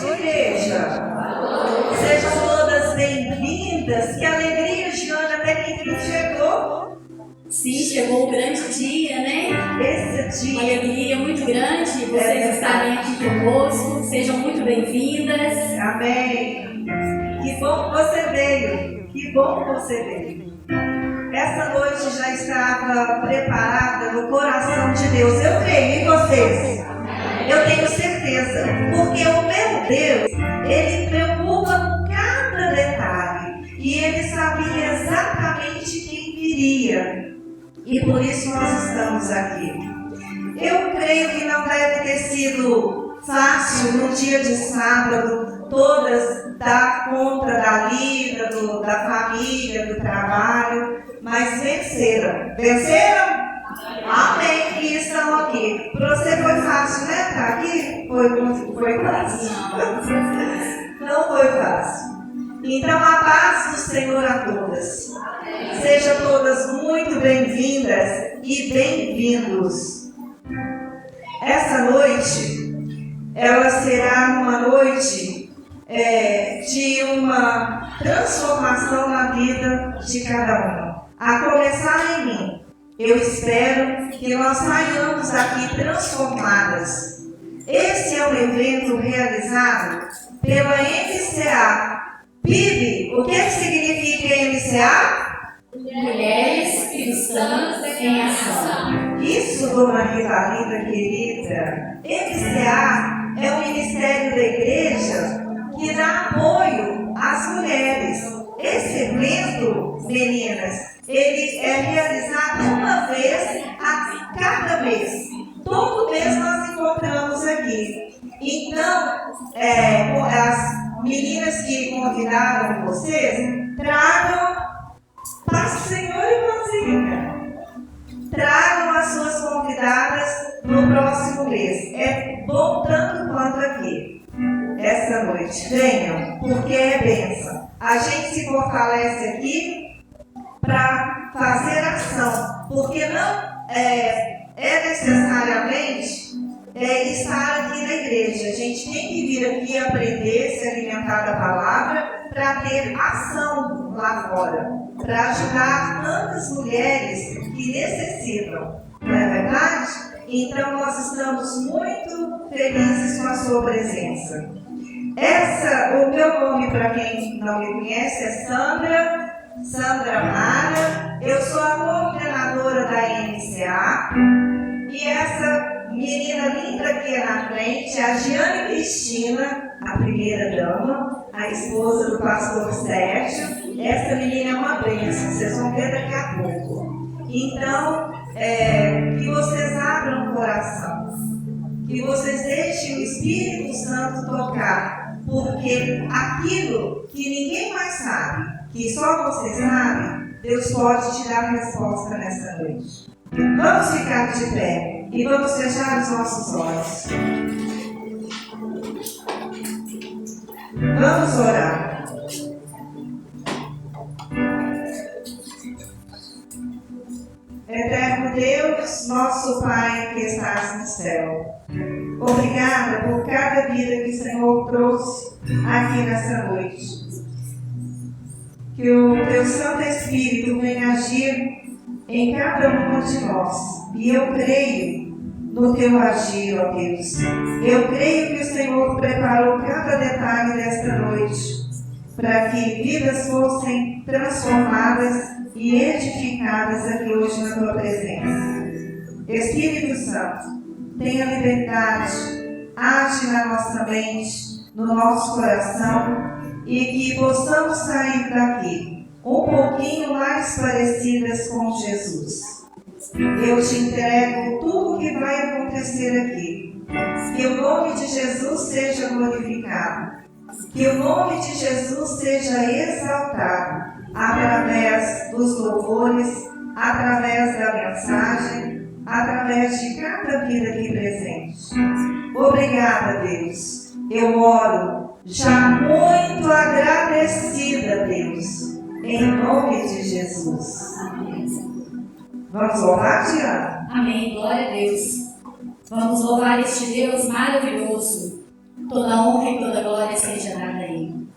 noite, igreja. Sejam todas bem-vindas. Que alegria, Giana, até que enfim chegou. Sim, chegou o grande dia, né? Esse dia. Uma alegria muito grande vocês estarem aqui conosco. Sejam muito bem-vindas. Amém. Que bom que você veio. Que bom que você veio. Essa noite já estava preparada no coração de Deus. Eu creio em vocês. Eu tenho certeza. Porque o meu Deus, Ele preocupa com cada detalhe. E Ele sabia exatamente quem viria. E por isso nós estamos aqui. Eu creio que não deve ter sido fácil no dia de sábado, todas dar conta da vida, da família, do trabalho, mas venceram. Venceram? Amém. E estão aqui. Para você foi fácil, né? Estar aqui? Foi fácil. Não foi fácil. Então, a paz do Senhor a todas. Sejam todas muito bem-vindas e bem-vindos. Essa noite, ela será uma noite de uma transformação na vida de cada uma. A começar em mim. Eu espero que nós saiamos aqui transformadas. Esse é um evento realizado pela MCA. Bibi, o que significa MCA? Mulheres Cristãs em Ação. Isso, dona Rita Linda, querida. MCA é o Ministério da Igreja que dá apoio às mulheres. Esse evento, meninas, ele é realizado uma vez a cada mês. Todo mês nós encontramos aqui. Então, as meninas que convidaram vocês, tragam para o Senhor e irmãzinha. Tragam as suas convidadas no próximo mês. É bom tanto quanto aqui. Essa noite. Venham, porque é bênção. A gente se fortalece aqui para fazer ação. Porque não é necessariamente estar aqui na igreja. A gente tem que vir aqui aprender, se alimentar da palavra, para ter ação lá fora, para ajudar tantas mulheres que necessitam, não é verdade? Então nós estamos muito felizes com a sua presença. O meu nome, para quem não me conhece, é Sandra Mara. Eu sou a coordenadora da MCA e essa menina linda aqui na frente, a Giane Cristina, a primeira dama, a esposa do pastor Sérgio. Essa menina é uma bênção, vocês vão ver daqui a pouco. Então, que vocês abram o coração, que vocês deixem o Espírito Santo tocar, porque aquilo que ninguém mais sabe, que só vocês sabem, Deus pode te dar resposta nessa noite. Vamos ficar de pé e vamos fechar os nossos olhos. Vamos orar. Eterno Deus, nosso Pai que estás no céu, obrigada por cada vida que o Senhor trouxe aqui nessa noite. Que o Teu Santo Espírito venha agir em cada uma de nós. E eu creio no Teu agir, ó Deus. Eu creio que o Senhor preparou cada detalhe desta noite para que vidas fossem transformadas e edificadas aqui hoje na Tua presença. Espírito Santo, tenha liberdade, age na nossa mente, no nosso coração, e que possamos sair daqui um pouquinho mais parecidas com Jesus. Eu te entrego tudo o que vai acontecer aqui. Que o nome de Jesus seja glorificado. Que o nome de Jesus seja exaltado através dos louvores, através da mensagem, através de cada vida aqui presente. Obrigada, Deus. Eu oro já muito agradecida, Deus, em nome de Jesus. Vamos louvar, Diana? Amém, glória a Deus. Vamos louvar este Deus maravilhoso. toda honra e toda glória seja dada a Ele.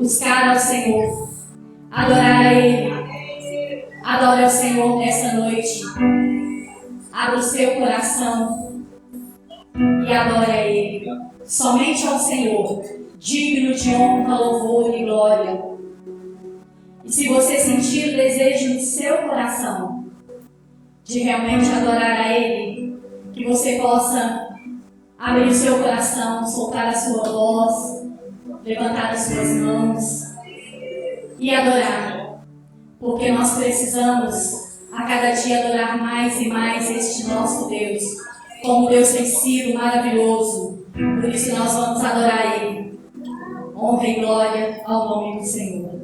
Buscar ao Senhor, adorar a Ele. Adore ao Senhor nessa noite. Abra o seu coração e adore a Ele. Somente ao Senhor, digno de honra, louvor e glória. E se você sentir o desejo no seu coração de realmente adorar a Ele, que você possa abrir o seu coração, soltar a sua voz, levantar as suas mãos e adorar, porque nós precisamos a cada dia adorar mais e mais este nosso Deus, como Deus tem sido maravilhoso. Por isso nós vamos adorar Ele. Honra e glória ao nome do Senhor.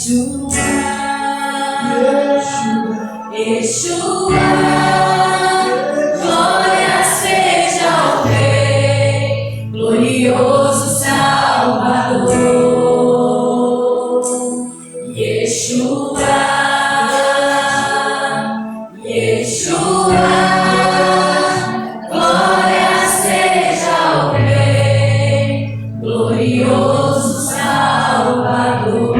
Yeshua, glória seja ao Rei, glorioso Salvador. Yeshua, Yeshua, glória seja ao Rei, glorioso Salvador.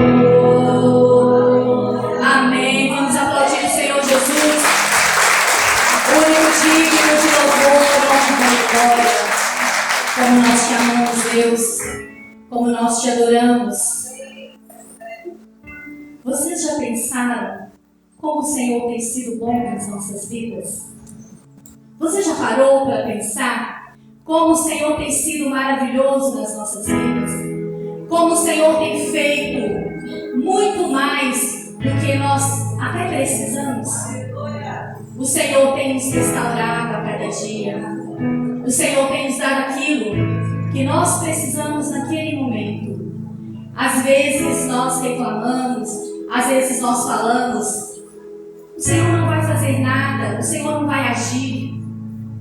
Amém. Vamos aplaudir o Senhor Jesus, o único digno de louvor, honra e glória. Como nós te amamos, Deus, como nós te adoramos. Vocês já pensaram como o Senhor tem sido bom nas nossas vidas? Você já parou para pensar como o Senhor tem sido maravilhoso nas nossas vidas? Como o Senhor tem feito muito mais do que nós até precisamos? O Senhor tem nos restaurado a cada dia. O Senhor tem nos dado aquilo que nós precisamos naquele momento. Às vezes nós reclamamos, às vezes nós falamos, o Senhor não vai fazer nada, o Senhor não vai agir,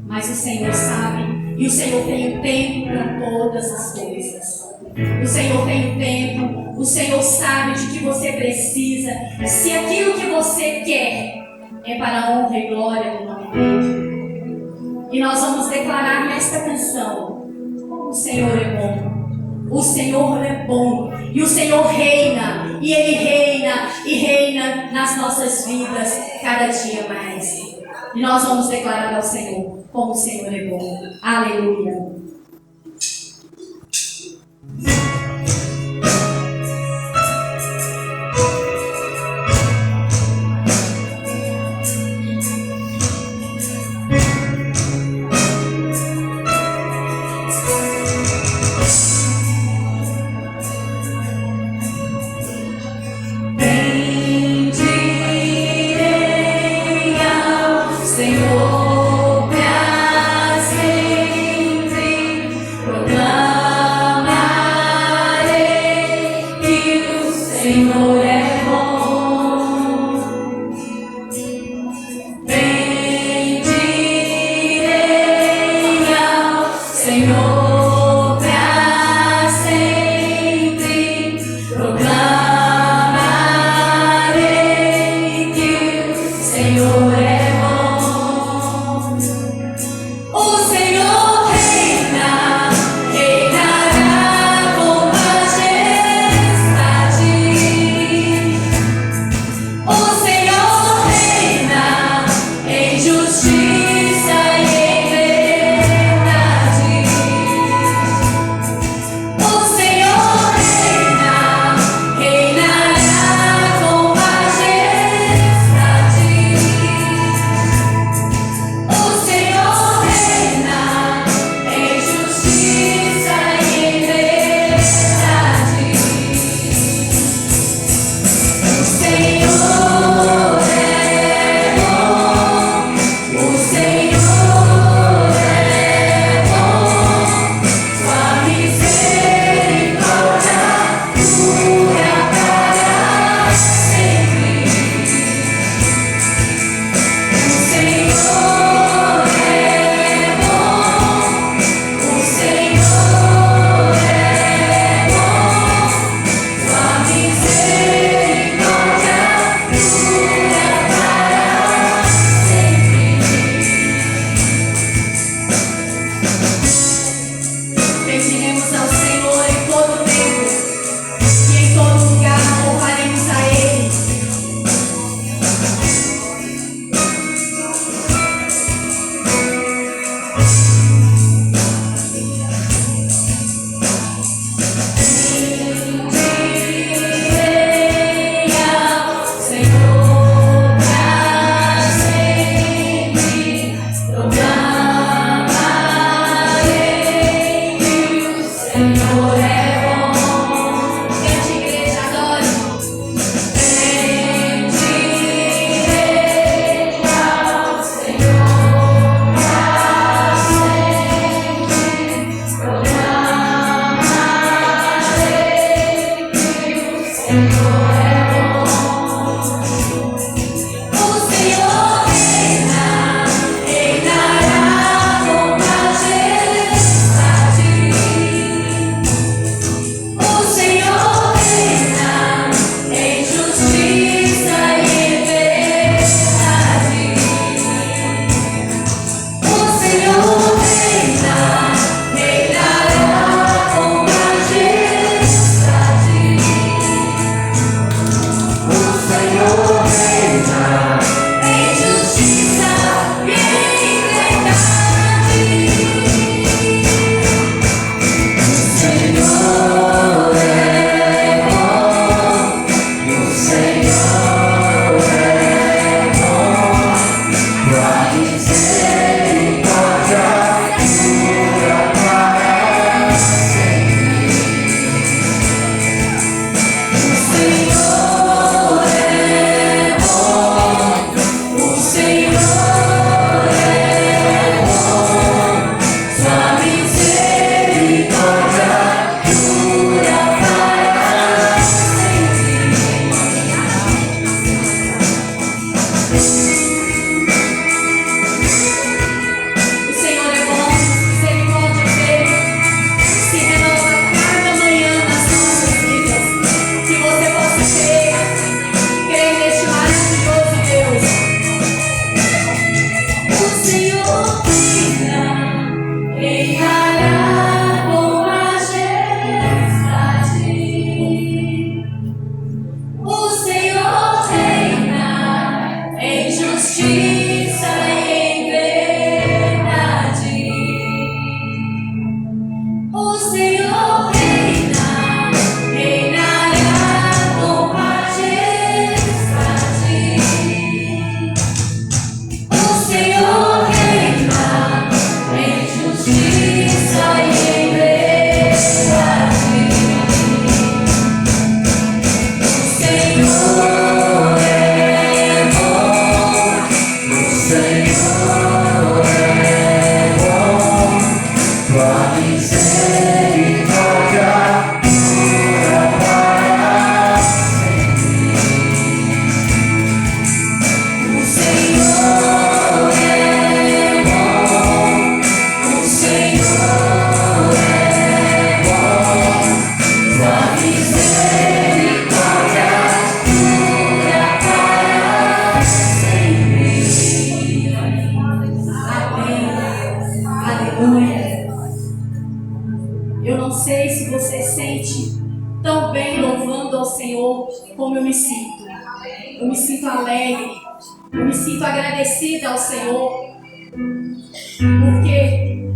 mas o Senhor sabe, e o Senhor tem o tempo para todas as coisas. O Senhor tem o tempo, o Senhor sabe de que você precisa. Se aquilo que você quer é para a honra e glória do nome dele. E nós vamos declarar nesta canção: o Senhor é bom. O Senhor é bom e o Senhor reina, e Ele reina e reina nas nossas vidas cada dia mais. E nós vamos declarar ao Senhor como o Senhor é bom. Aleluia. Senhor, pra sempre proclamar. Senhor, como eu me sinto. Eu me sinto alegre, eu me sinto agradecida ao Senhor, porque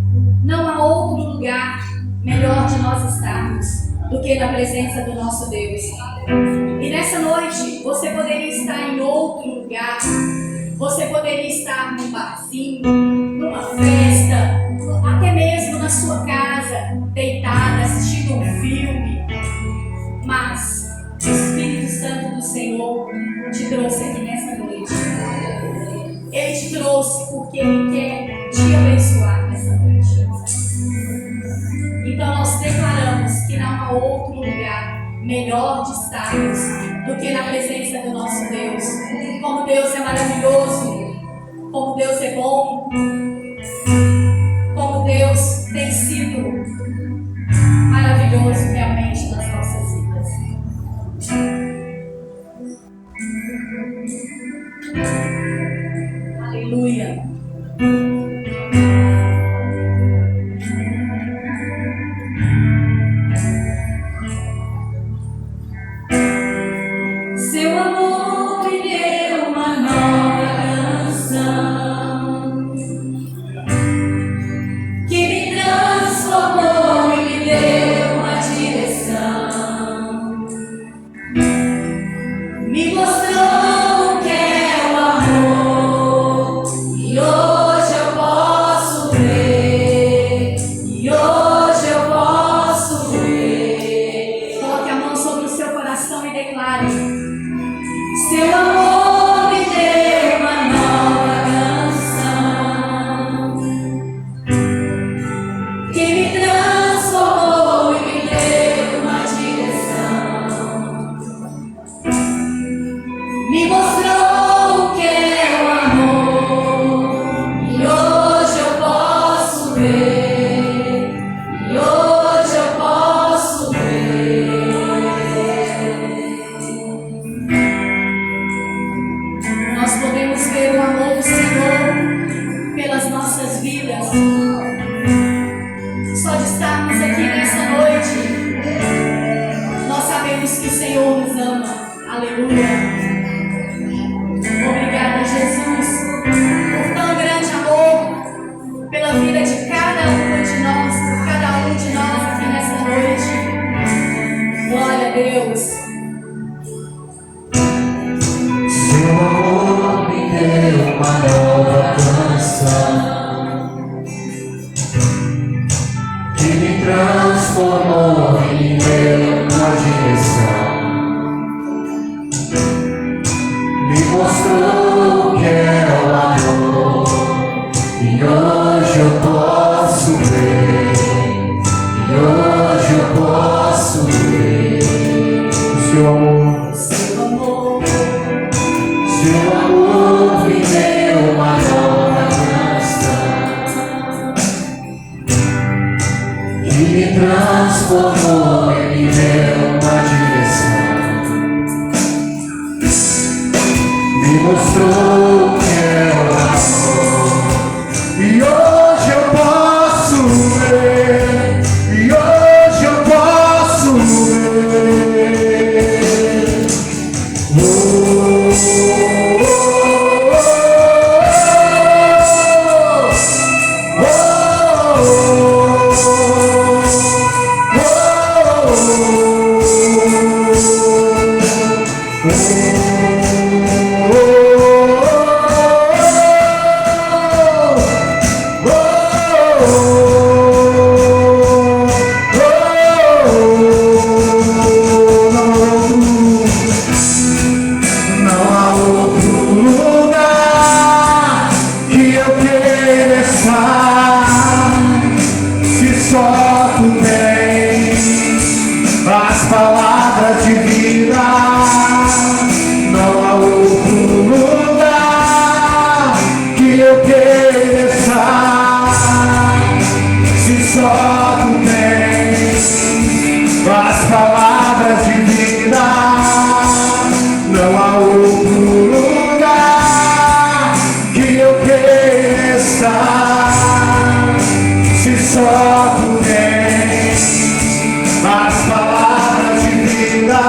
não há outro lugar melhor de nós estarmos do que na presença do nosso Deus. E nessa noite, você poderia estar em outro lugar, você poderia estar num barzinho, numa festa, até mesmo na sua casa, deitada, assistindo um filme, mas o Espírito Santo do Senhor te trouxe aqui nessa noite. Ele te trouxe porque Ele quer te abençoar nessa noite. Então nós declaramos que não há outro lugar melhor de estarmos do que na presença do nosso Deus. Como Deus é maravilhoso, como Deus é bom, como Deus tem sido maravilhoso realmente nas nossas vidas. Aleluia. Seu amor me deu uma nova canção que me transformou e me deu uma direção. Me mostrou o que é o amor e hoje eu posso ver. E hoje eu posso ver. Coloque a mão sobre o seu coração e declare: seu amor me deu uma nova canção que me transformou e me deu uma direção. Me mostrou o que é o amor e hoje eu posso ver. E hoje eu posso ver. Nós podemos ver o amor do Senhor pelas nossas vidas. Só de estarmos aqui nessa noite, nós sabemos que o Senhor nos ama. Aleluia. Obrigada, Jesus, por tão grande amor, pela vida de cada uma de nós, por cada um de nós aqui nessa noite. Glória a Deus. Seu amor me deu uma nova canção que me transformou e me deu uma direção. Me mostrou o que é o amor e hoje eu posso ver. E hoje eu posso ver o seu amor. Seu amor me deu uma nova canção que me transformou e me deu uma direção. Me mostrou o que é o amor e hoje eu posso ver. E hoje eu posso ver. Palavras de vida, não há outro lugar que eu queira estar. Se só tu tens as palavras de vida, não há outro lugar que eu queira estar. Se só tu tens as palavras de vida.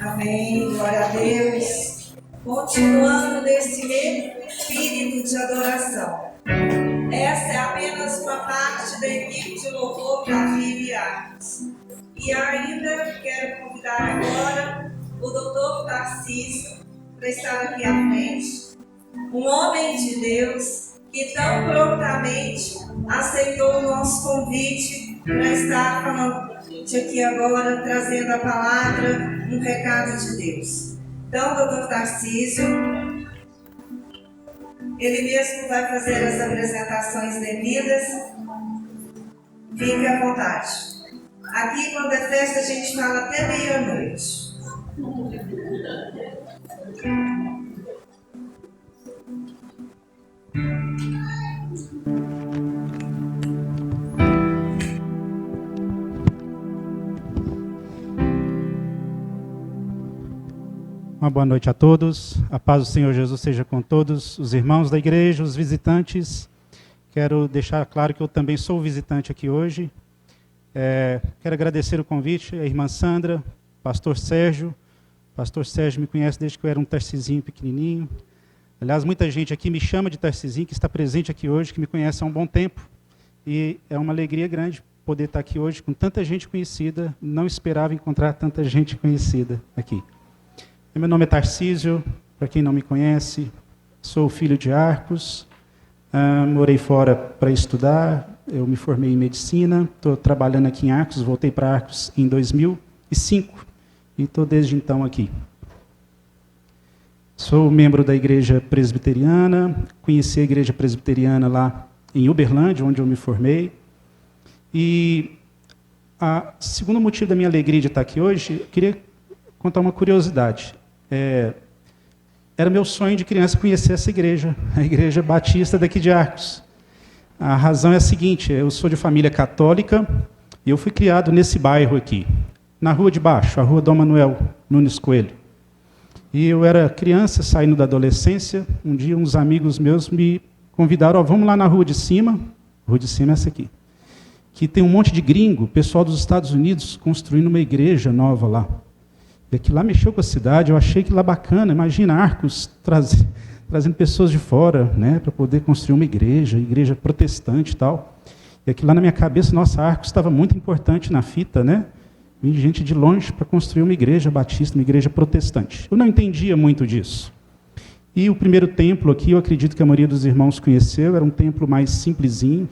Amém, glória a Deus. Continuando nesse mesmo espírito de adoração. Essa é apenas uma parte da equipe de louvor para Vive Artes. E ainda quero convidar agora o doutor Tarcísio para estar aqui à frente. Um homem de Deus que tão prontamente aceitou o nosso convite para estar falando aqui agora, trazendo a palavra, um recado de Deus. Então, doutor Tarcísio, ele mesmo vai fazer as apresentações devidas. Fique à vontade. Aqui, quando é festa, a gente fala até meia-noite. Uma boa noite a todos. A paz do Senhor Jesus seja com todos os irmãos da igreja, os visitantes. Quero deixar claro que eu também sou visitante aqui hoje. Quero agradecer o convite à irmã Sandra, pastor Sérgio. Pastor Sérgio me conhece desde que eu era um Tarcisinho pequenininho. Aliás, muita gente aqui me chama de Tarcisinho, que está presente aqui hoje, que me conhece há um bom tempo. E é uma alegria grande poder estar aqui hoje com tanta gente conhecida. Não esperava encontrar tanta gente conhecida aqui. Meu nome é Tarcísio, para quem não me conhece, sou filho de Arcos, morei fora para estudar, eu me formei em medicina, estou trabalhando aqui em Arcos, voltei para Arcos em 2005 e estou desde então aqui. Sou membro da Igreja Presbiteriana, conheci a Igreja Presbiteriana lá em Uberlândia, onde eu me formei. E o segundo motivo da minha alegria de estar aqui hoje, eu queria contar uma curiosidade. Era meu sonho de criança conhecer essa igreja, a Igreja Batista daqui de Arcos. A razão é a seguinte, eu sou de família católica e eu fui criado nesse bairro aqui, na Rua de Baixo, a Rua Dom Manuel Nunes Coelho. E eu era criança, saindo da adolescência, um dia uns amigos meus me convidaram, vamos lá na Rua de Cima, Rua de Cima é essa aqui, que tem um monte de gringo, pessoal dos Estados Unidos, construindo uma igreja nova lá. E aquilo lá mexeu com a cidade, eu achei que lá bacana, imagina Arcos trazendo pessoas de fora, né, para poder construir uma igreja protestante e tal. E aquilo lá na minha cabeça, nossa, Arcos estava muito importante na fita, né? Vim gente de longe para construir uma igreja batista, uma igreja protestante. Eu não entendia muito disso. E o primeiro templo aqui, eu acredito que a maioria dos irmãos conheceu, era um templo mais simplesinho,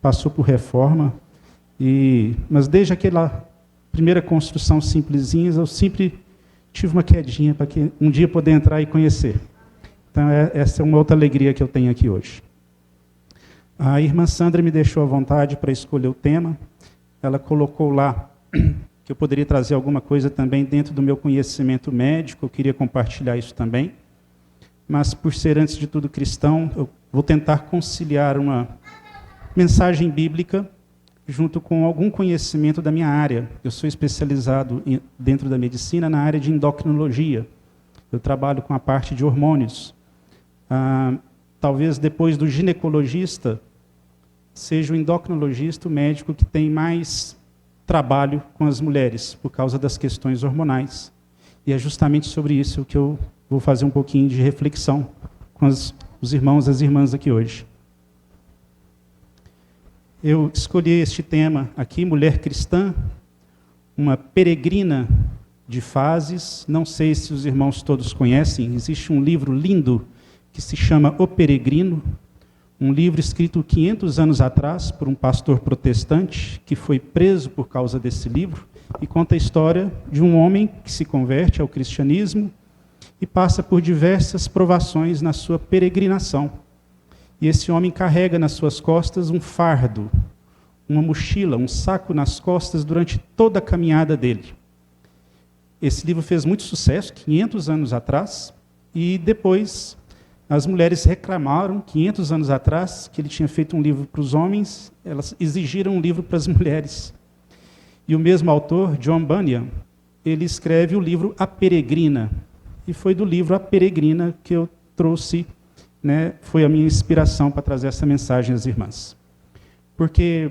passou por reforma, mas desde aquela primeira construção simplesinha, eu sempre tive uma quedinha para que um dia poder entrar e conhecer. Então, essa é uma outra alegria que eu tenho aqui hoje. A irmã Sandra me deixou à vontade para escolher o tema. Ela colocou lá que eu poderia trazer alguma coisa também dentro do meu conhecimento médico. Eu queria compartilhar isso também. Mas, por ser, antes de tudo, cristão, eu vou tentar conciliar uma mensagem bíblica junto com algum conhecimento da minha área. Eu sou especializado dentro da medicina na área de endocrinologia. Eu trabalho com a parte de hormônios. Talvez depois do ginecologista, seja o endocrinologista o médico que tem mais trabalho com as mulheres, por causa das questões hormonais. E é justamente sobre isso que eu vou fazer um pouquinho de reflexão com os irmãos e as irmãs aqui hoje. Eu escolhi este tema aqui, mulher cristã, uma peregrina de fases. Não sei se os irmãos todos conhecem, existe um livro lindo que se chama O Peregrino, um livro escrito 500 anos atrás por um pastor protestante que foi preso por causa desse livro e conta a história de um homem que se converte ao cristianismo e passa por diversas provações na sua peregrinação. E esse homem carrega nas suas costas um fardo, uma mochila, um saco nas costas durante toda a caminhada dele. Esse livro fez muito sucesso, 500 anos atrás, e depois as mulheres reclamaram, 500 anos atrás, que ele tinha feito um livro para os homens, elas exigiram um livro para as mulheres. E o mesmo autor, John Bunyan, ele escreve o livro A Peregrina, e foi do livro A Peregrina que eu trouxe, foi a minha inspiração para trazer essa mensagem às irmãs. Porque,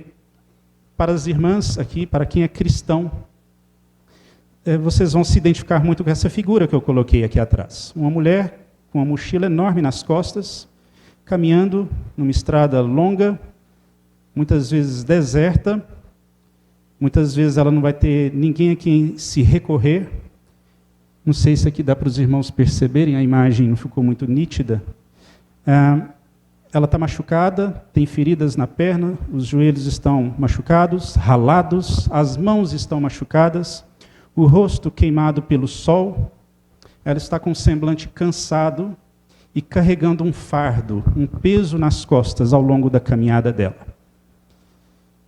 para as irmãs aqui, para quem é cristão, vocês vão se identificar muito com essa figura que eu coloquei aqui atrás. Uma mulher com uma mochila enorme nas costas, caminhando numa estrada longa, muitas vezes deserta, muitas vezes ela não vai ter ninguém a quem se recorrer. Não sei se aqui dá para os irmãos perceberem, a imagem não ficou muito nítida. Ela está machucada, tem feridas na perna, os joelhos estão machucados, ralados, as mãos estão machucadas, o rosto queimado pelo sol. Ela está com um semblante cansado e carregando um fardo, um peso nas costas ao longo da caminhada dela.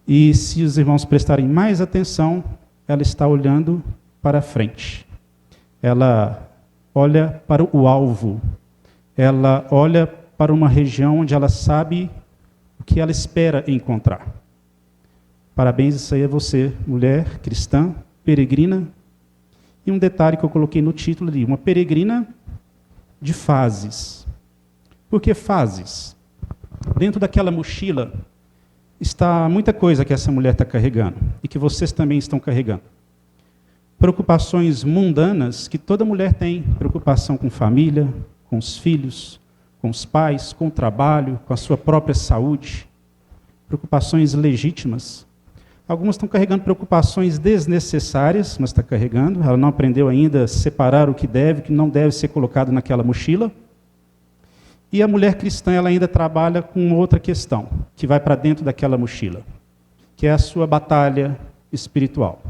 E se os irmãos prestarem mais atenção, ela está olhando para frente. Ela olha para o alvo. Ela olha para uma região onde ela sabe o que ela espera encontrar. Parabéns, isso aí é você, mulher cristã, peregrina. E um detalhe que eu coloquei no título ali, uma peregrina de fases. Por que fases? Dentro daquela mochila está muita coisa que essa mulher está carregando e que vocês também estão carregando. Preocupações mundanas que toda mulher tem, preocupação com família, com os filhos, com os pais, com o trabalho, com a sua própria saúde, preocupações legítimas. Algumas estão carregando preocupações desnecessárias, mas está carregando. Ela não aprendeu ainda a separar o que deve, o que não deve ser colocado naquela mochila. E a mulher cristã ela ainda trabalha com outra questão, que vai para dentro daquela mochila, que é a sua batalha espiritual.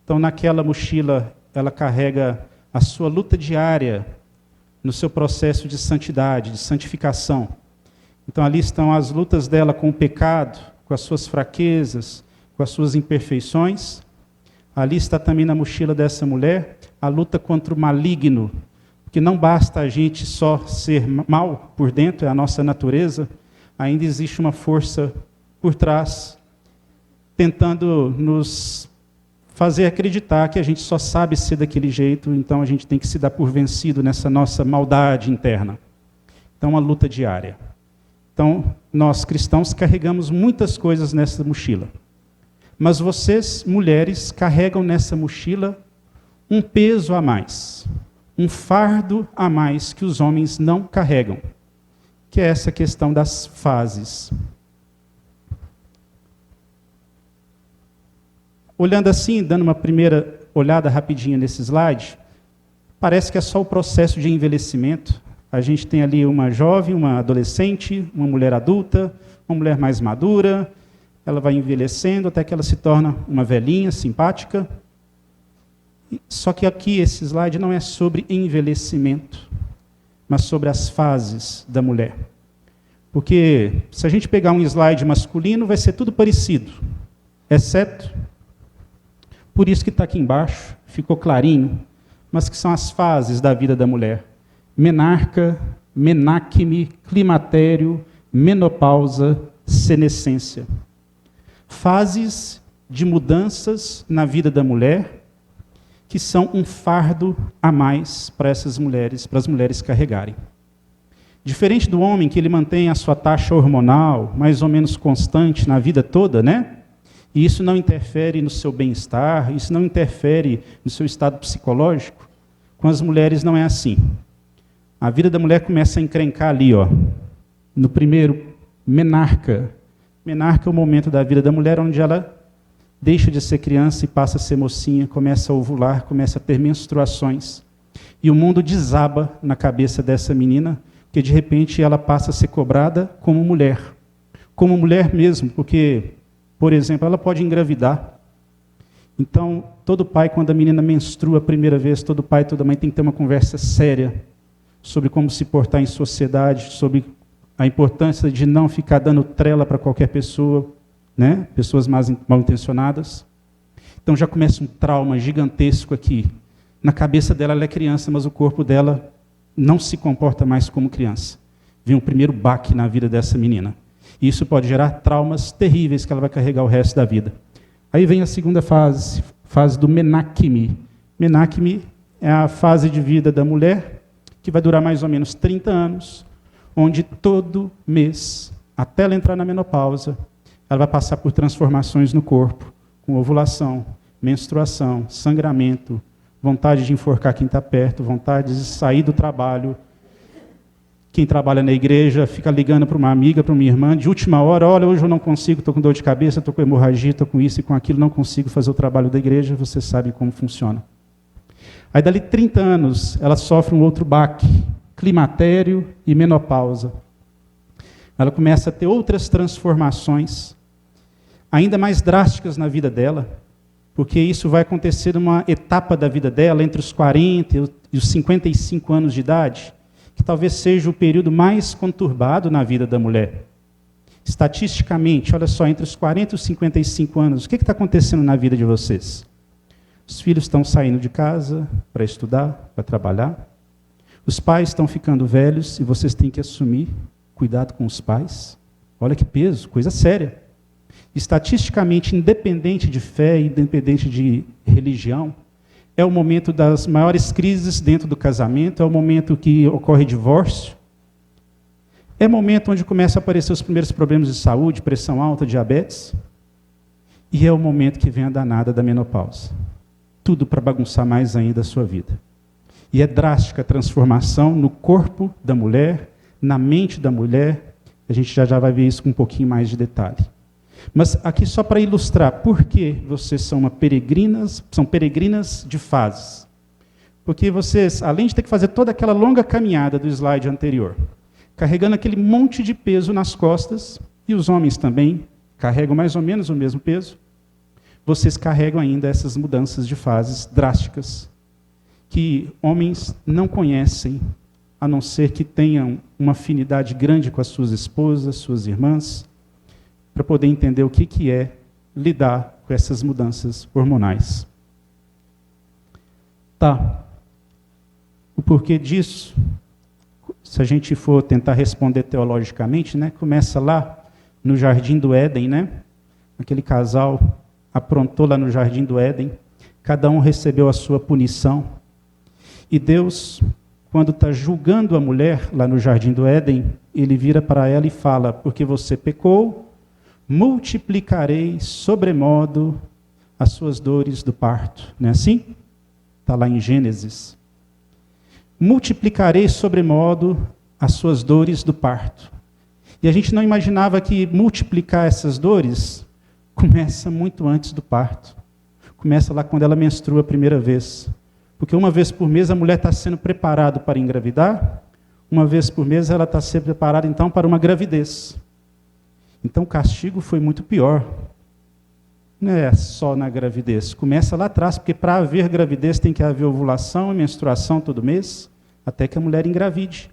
Então, naquela mochila, ela carrega a sua luta diária no seu processo de santidade, de santificação. Então, ali estão as lutas dela com o pecado, com as suas fraquezas, com as suas imperfeições. Ali está também na mochila dessa mulher a luta contra o maligno, porque não basta a gente só ser mal por dentro, é a nossa natureza, ainda existe uma força por trás, tentando nos fazer acreditar que a gente só sabe ser daquele jeito, então a gente tem que se dar por vencido nessa nossa maldade interna. Então, uma luta diária. Então, nós cristãos carregamos muitas coisas nessa mochila. Mas vocês, mulheres, carregam nessa mochila um peso a mais, um fardo a mais que os homens não carregam, que é essa questão das fases. Olhando assim, dando uma primeira olhada rapidinha nesse slide, parece que é só o processo de envelhecimento. A gente tem ali uma jovem, uma adolescente, uma mulher adulta, uma mulher mais madura. Ela vai envelhecendo até que ela se torna uma velhinha simpática. Só que aqui esse slide não é sobre envelhecimento, mas sobre as fases da mulher. Porque se a gente pegar um slide masculino, vai ser tudo parecido, exceto por isso que está aqui embaixo, ficou clarinho, mas que são as fases da vida da mulher. Menarca, menacme, climatério, menopausa, senescência. Fases de mudanças na vida da mulher, que são um fardo a mais para essas mulheres, para as mulheres carregarem. Diferente do homem, que ele mantém a sua taxa hormonal mais ou menos constante na vida toda, né? E isso não interfere no seu bem-estar, isso não interfere no seu estado psicológico. Com as mulheres não é assim. A vida da mulher começa a encrencar ali, ó, no primeiro, menarca. Menarca é o momento da vida da mulher onde ela deixa de ser criança e passa a ser mocinha, começa a ovular, começa a ter menstruações. E o mundo desaba na cabeça dessa menina, porque de repente ela passa a ser cobrada como mulher mesmo, porque, por exemplo, ela pode engravidar. Então, todo pai, quando a menina menstrua a primeira vez, todo pai e toda mãe tem que ter uma conversa séria sobre como se portar em sociedade, sobre a importância de não ficar dando trela para qualquer pessoa, né? Pessoas mal intencionadas. Então já começa um trauma gigantesco aqui. Na cabeça dela ela é criança, mas o corpo dela não se comporta mais como criança. Vem o primeiro baque na vida dessa menina. E isso pode gerar traumas terríveis que ela vai carregar o resto da vida. Aí vem a segunda fase, fase do menacme. Menacme é a fase de vida da mulher, que vai durar mais ou menos 30 anos, onde todo mês, até ela entrar na menopausa, ela vai passar por transformações no corpo, com ovulação, menstruação, sangramento, vontade de enforcar quem está perto, vontade de sair do trabalho. Quem trabalha na igreja fica ligando para uma amiga, para uma irmã, de última hora, olha, hoje eu não consigo, estou com dor de cabeça, estou com hemorragia, estou com isso e com aquilo, não consigo fazer o trabalho da igreja, vocês sabem como funciona. Aí, dali 30 anos, ela sofre um outro baque, climatério e menopausa. Ela começa a ter outras transformações, ainda mais drásticas na vida dela, porque isso vai acontecer numa etapa da vida dela, entre os 40 e os 55 anos de idade, que talvez seja o período mais conturbado na vida da mulher. Estatisticamente, olha só, entre os 40 e os 55 anos, o que está acontecendo na vida de vocês? Os filhos estão saindo de casa para estudar, para trabalhar. Os pais estão ficando velhos e vocês têm que assumir cuidado com os pais. Olha que peso, coisa séria. Estatisticamente, independente de fé, independente de religião, é o momento das maiores crises dentro do casamento, é o momento que ocorre divórcio, é o momento onde começam a aparecer os primeiros problemas de saúde, pressão alta, diabetes, e é o momento que vem a danada da menopausa. Tudo para bagunçar mais ainda a sua vida. E é drástica a transformação no corpo da mulher, na mente da mulher, a gente já vai ver isso com um pouquinho mais de detalhe. Mas aqui só para ilustrar por que vocês são peregrinas de fases. Porque vocês, além de ter que fazer toda aquela longa caminhada do slide anterior, carregando aquele monte de peso nas costas, e os homens também carregam mais ou menos o mesmo peso, vocês carregam ainda essas mudanças de fases drásticas, que homens não conhecem, a não ser que tenham uma afinidade grande com as suas esposas, suas irmãs, para poder entender o que é lidar com essas mudanças hormonais. Tá. O porquê disso, se a gente for tentar responder teologicamente, né, começa lá no Jardim do Éden, né? Aquele casal aprontou lá no Jardim do Éden, cada um recebeu a sua punição. E Deus, quando está julgando a mulher lá no Jardim do Éden, ele vira para ela e fala, porque você pecou, multiplicarei sobremodo as suas dores do parto. Não é assim? Está lá em Gênesis. Multiplicarei sobremodo as suas dores do parto. E a gente não imaginava que multiplicar essas dores começa muito antes do parto. Começa lá quando ela menstrua a primeira vez. Porque uma vez por mês a mulher está sendo preparada para engravidar, uma vez por mês ela está sendo preparada então para uma gravidez. Então o castigo foi muito pior. Não é só na gravidez. Começa lá atrás, porque para haver gravidez tem que haver ovulação e menstruação todo mês, até que a mulher engravide.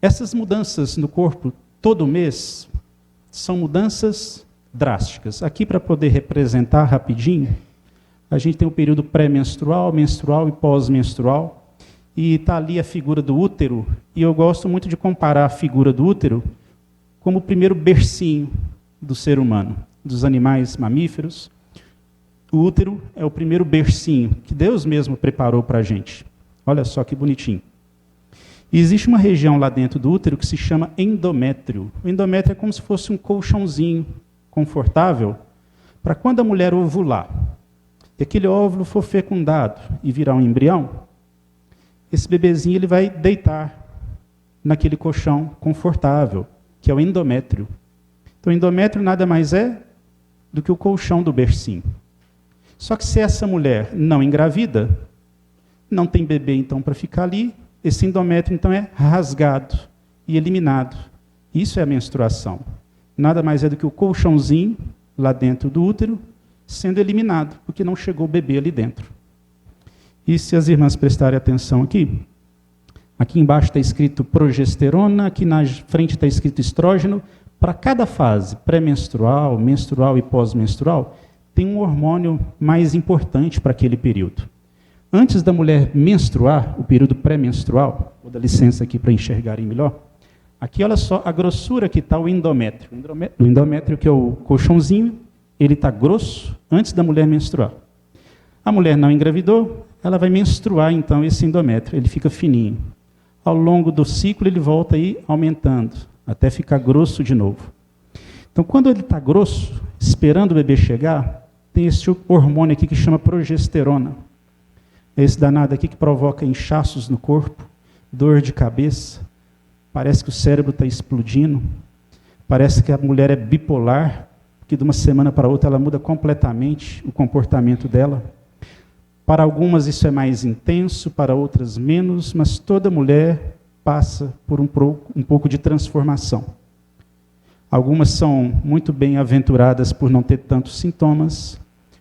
Essas mudanças no corpo todo mês são mudanças drásticas. Aqui, para poder representar rapidinho, a gente tem o período pré-menstrual, menstrual e pós-menstrual, e está ali a figura do útero, e eu gosto muito de comparar a figura do útero como o primeiro bercinho do ser humano, dos animais mamíferos. O útero é o primeiro bercinho que Deus mesmo preparou para a gente. Olha só que bonitinho. E existe uma região lá dentro do útero que se chama endométrio. O endométrio é como se fosse um colchãozinho confortável para quando a mulher ovular e aquele óvulo for fecundado e virar um embrião, esse bebezinho ele vai deitar naquele colchão confortável, que é o endométrio. Então, o endométrio nada mais é do que o colchão do bercinho. Só que se essa mulher não engravida, não tem bebê então para ficar ali, esse endométrio então é rasgado e eliminado. Isso é a menstruação. Nada mais é do que o colchãozinho lá dentro do útero sendo eliminado, porque não chegou o bebê ali dentro. E se as irmãs prestarem atenção aqui, aqui embaixo está escrito progesterona, aqui na frente está escrito estrógeno. Para cada fase, pré-menstrual, menstrual e pós-menstrual, tem um hormônio mais importante para aquele período. Antes da mulher menstruar, o período pré-menstrual, vou dar licença aqui para enxergarem melhor, aqui olha só a grossura que está o endométrio. O endométrio, que é o colchãozinho, ele está grosso antes da mulher menstruar. A mulher não engravidou, ela vai menstruar então esse endométrio, ele fica fininho. Ao longo do ciclo ele volta aí aumentando, até ficar grosso de novo. Então quando ele está grosso, esperando o bebê chegar, tem esse hormônio aqui que chama progesterona. É esse danado aqui que provoca inchaços no corpo, dor de cabeça, parece que o cérebro está explodindo, parece que a mulher é bipolar, que de uma semana para outra ela muda completamente o comportamento dela. Para algumas isso é mais intenso, para outras menos, mas toda mulher passa por um pouco de transformação. Algumas são muito bem-aventuradas por não ter tantos sintomas,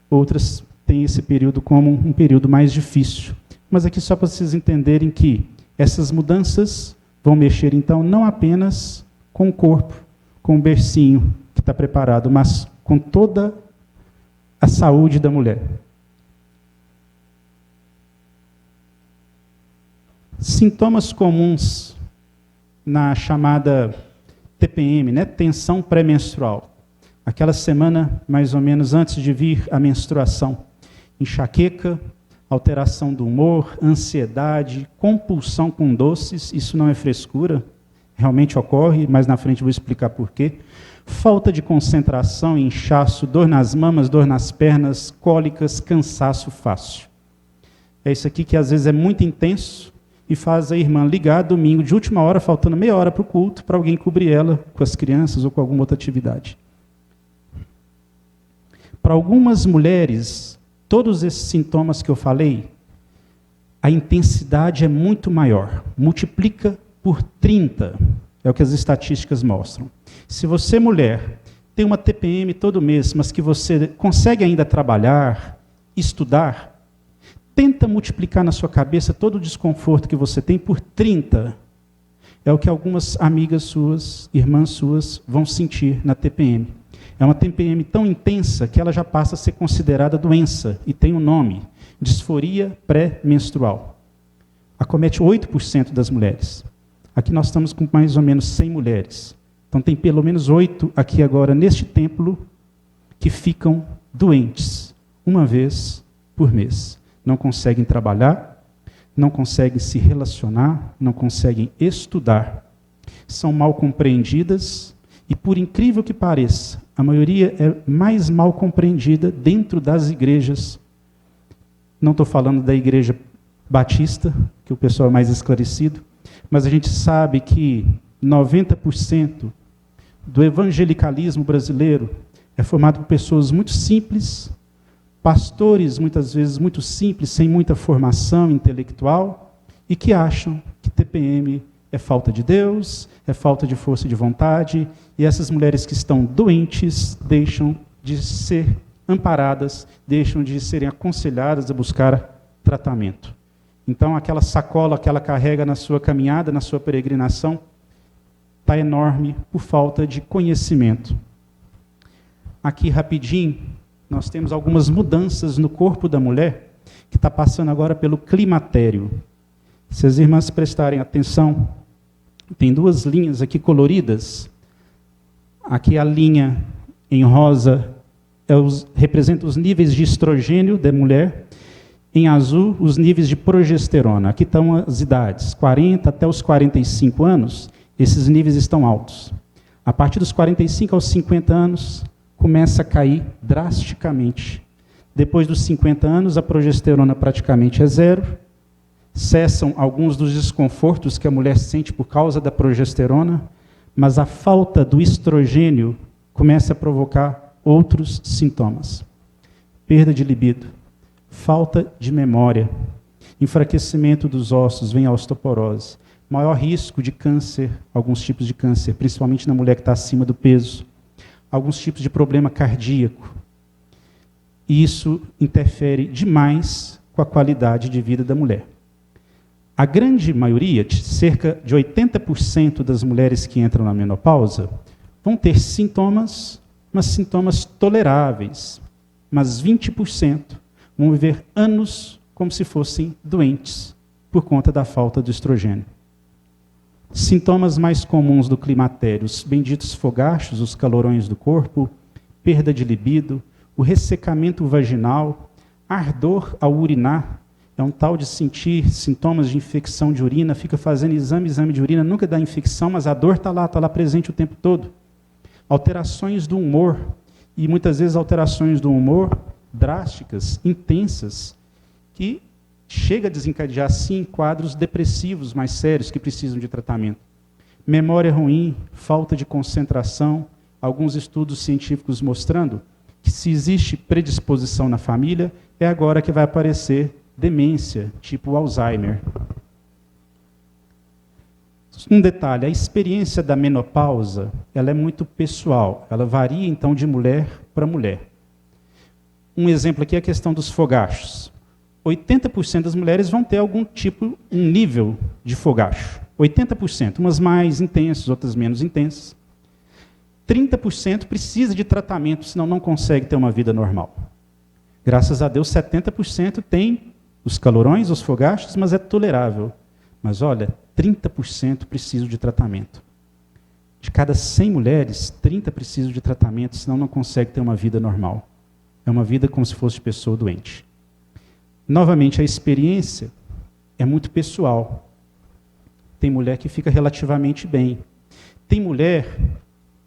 outras têm esse período como um período mais difícil. Mas aqui só para vocês entenderem que essas mudanças vão mexer então não apenas com o corpo, com o bercinho que está preparado, mas com toda a saúde da mulher. Sintomas comuns na chamada TPM, né? Tensão pré-menstrual. Aquela semana, mais ou menos, antes de vir a menstruação. Enxaqueca, alteração do humor, ansiedade, compulsão com doces, isso não é frescura, realmente ocorre, mais na frente eu vou explicar por quê. Falta de concentração, inchaço, dor nas mamas, dor nas pernas, cólicas, cansaço fácil. É isso aqui que às vezes é muito intenso, e faz a irmã ligar domingo de última hora, faltando meia hora para o culto, para alguém cobrir ela com as crianças ou com alguma outra atividade. Para algumas mulheres, todos esses sintomas que eu falei, a intensidade é muito maior, multiplica por 30, é o que as estatísticas mostram. Se você, mulher, tem uma TPM todo mês, mas que você consegue ainda trabalhar, estudar, tenta multiplicar na sua cabeça todo o desconforto que você tem por 30. É o que algumas amigas suas, irmãs suas, vão sentir na TPM. É uma TPM tão intensa que ela já passa a ser considerada doença, e tem um nome, disforia pré-menstrual. Acomete 8% das mulheres. Aqui nós estamos com mais ou menos 100 mulheres. Então tem pelo menos 8 aqui agora, neste templo, que ficam doentes, uma vez por mês. Não conseguem trabalhar, não conseguem se relacionar, não conseguem estudar. São mal compreendidas e, por incrível que pareça, a maioria é mais mal compreendida dentro das igrejas. Não estou falando da igreja batista, que o pessoal é mais esclarecido, mas a gente sabe que 90% do evangelicalismo brasileiro é formado por pessoas muito simples, pastores, muitas vezes, muito simples, sem muita formação intelectual, e que acham que TPM é falta de Deus, é falta de força de vontade, e essas mulheres que estão doentes deixam de ser amparadas, deixam de serem aconselhadas a buscar tratamento. Então, aquela sacola que ela carrega na sua caminhada, na sua peregrinação, está enorme por falta de conhecimento. Aqui, rapidinho, nós temos algumas mudanças no corpo da mulher, que está passando agora pelo climatério. Se as irmãs prestarem atenção, tem duas linhas aqui coloridas. Aqui a linha em rosa representa os níveis de estrogênio da mulher. Em azul, os níveis de progesterona. Aqui estão as idades, 40 até os 45 anos, esses níveis estão altos. A partir dos 45 aos 50 anos, começa a cair drasticamente. Depois dos 50 anos, a progesterona praticamente é zero. Cessam alguns dos desconfortos que a mulher sente por causa da progesterona, mas a falta do estrogênio começa a provocar outros sintomas. Perda de libido, falta de memória, enfraquecimento dos ossos, vem a osteoporose, maior risco de câncer, alguns tipos de câncer, principalmente na mulher que está acima do peso, alguns tipos de problema cardíaco. E isso interfere demais com a qualidade de vida da mulher. A grande maioria, cerca de 80% das mulheres que entram na menopausa, vão ter sintomas, mas sintomas toleráveis. Mas 20% vão viver anos como se fossem doentes, por conta da falta do estrogênio. Sintomas mais comuns do climatério, os benditos fogachos, os calorões do corpo, perda de libido, o ressecamento vaginal, ardor ao urinar, é um tal de sentir sintomas de infecção de urina, fica fazendo exame de urina, nunca dá infecção, mas a dor está lá presente o tempo todo. Alterações do humor, e muitas vezes alterações do humor drásticas, intensas, que chega a desencadear, sim, quadros depressivos mais sérios que precisam de tratamento. Memória ruim, falta de concentração, alguns estudos científicos mostrando que se existe predisposição na família, é agora que vai aparecer demência, tipo Alzheimer. Um detalhe, a experiência da menopausa, ela é muito pessoal, ela varia então de mulher para mulher. Um exemplo aqui é a questão dos fogachos. 80% das mulheres vão ter algum tipo, um nível de fogacho. 80%, umas mais intensas, outras menos intensas. 30% precisa de tratamento, senão não consegue ter uma vida normal. Graças a Deus, 70% tem os calorões, os fogachos, mas é tolerável. Mas olha, 30% precisam de tratamento. De cada 100 mulheres, 30 precisam de tratamento, senão não consegue ter uma vida normal. É uma vida como se fosse pessoa doente. Novamente, a experiência é muito pessoal. Tem mulher que fica relativamente bem. Tem mulher,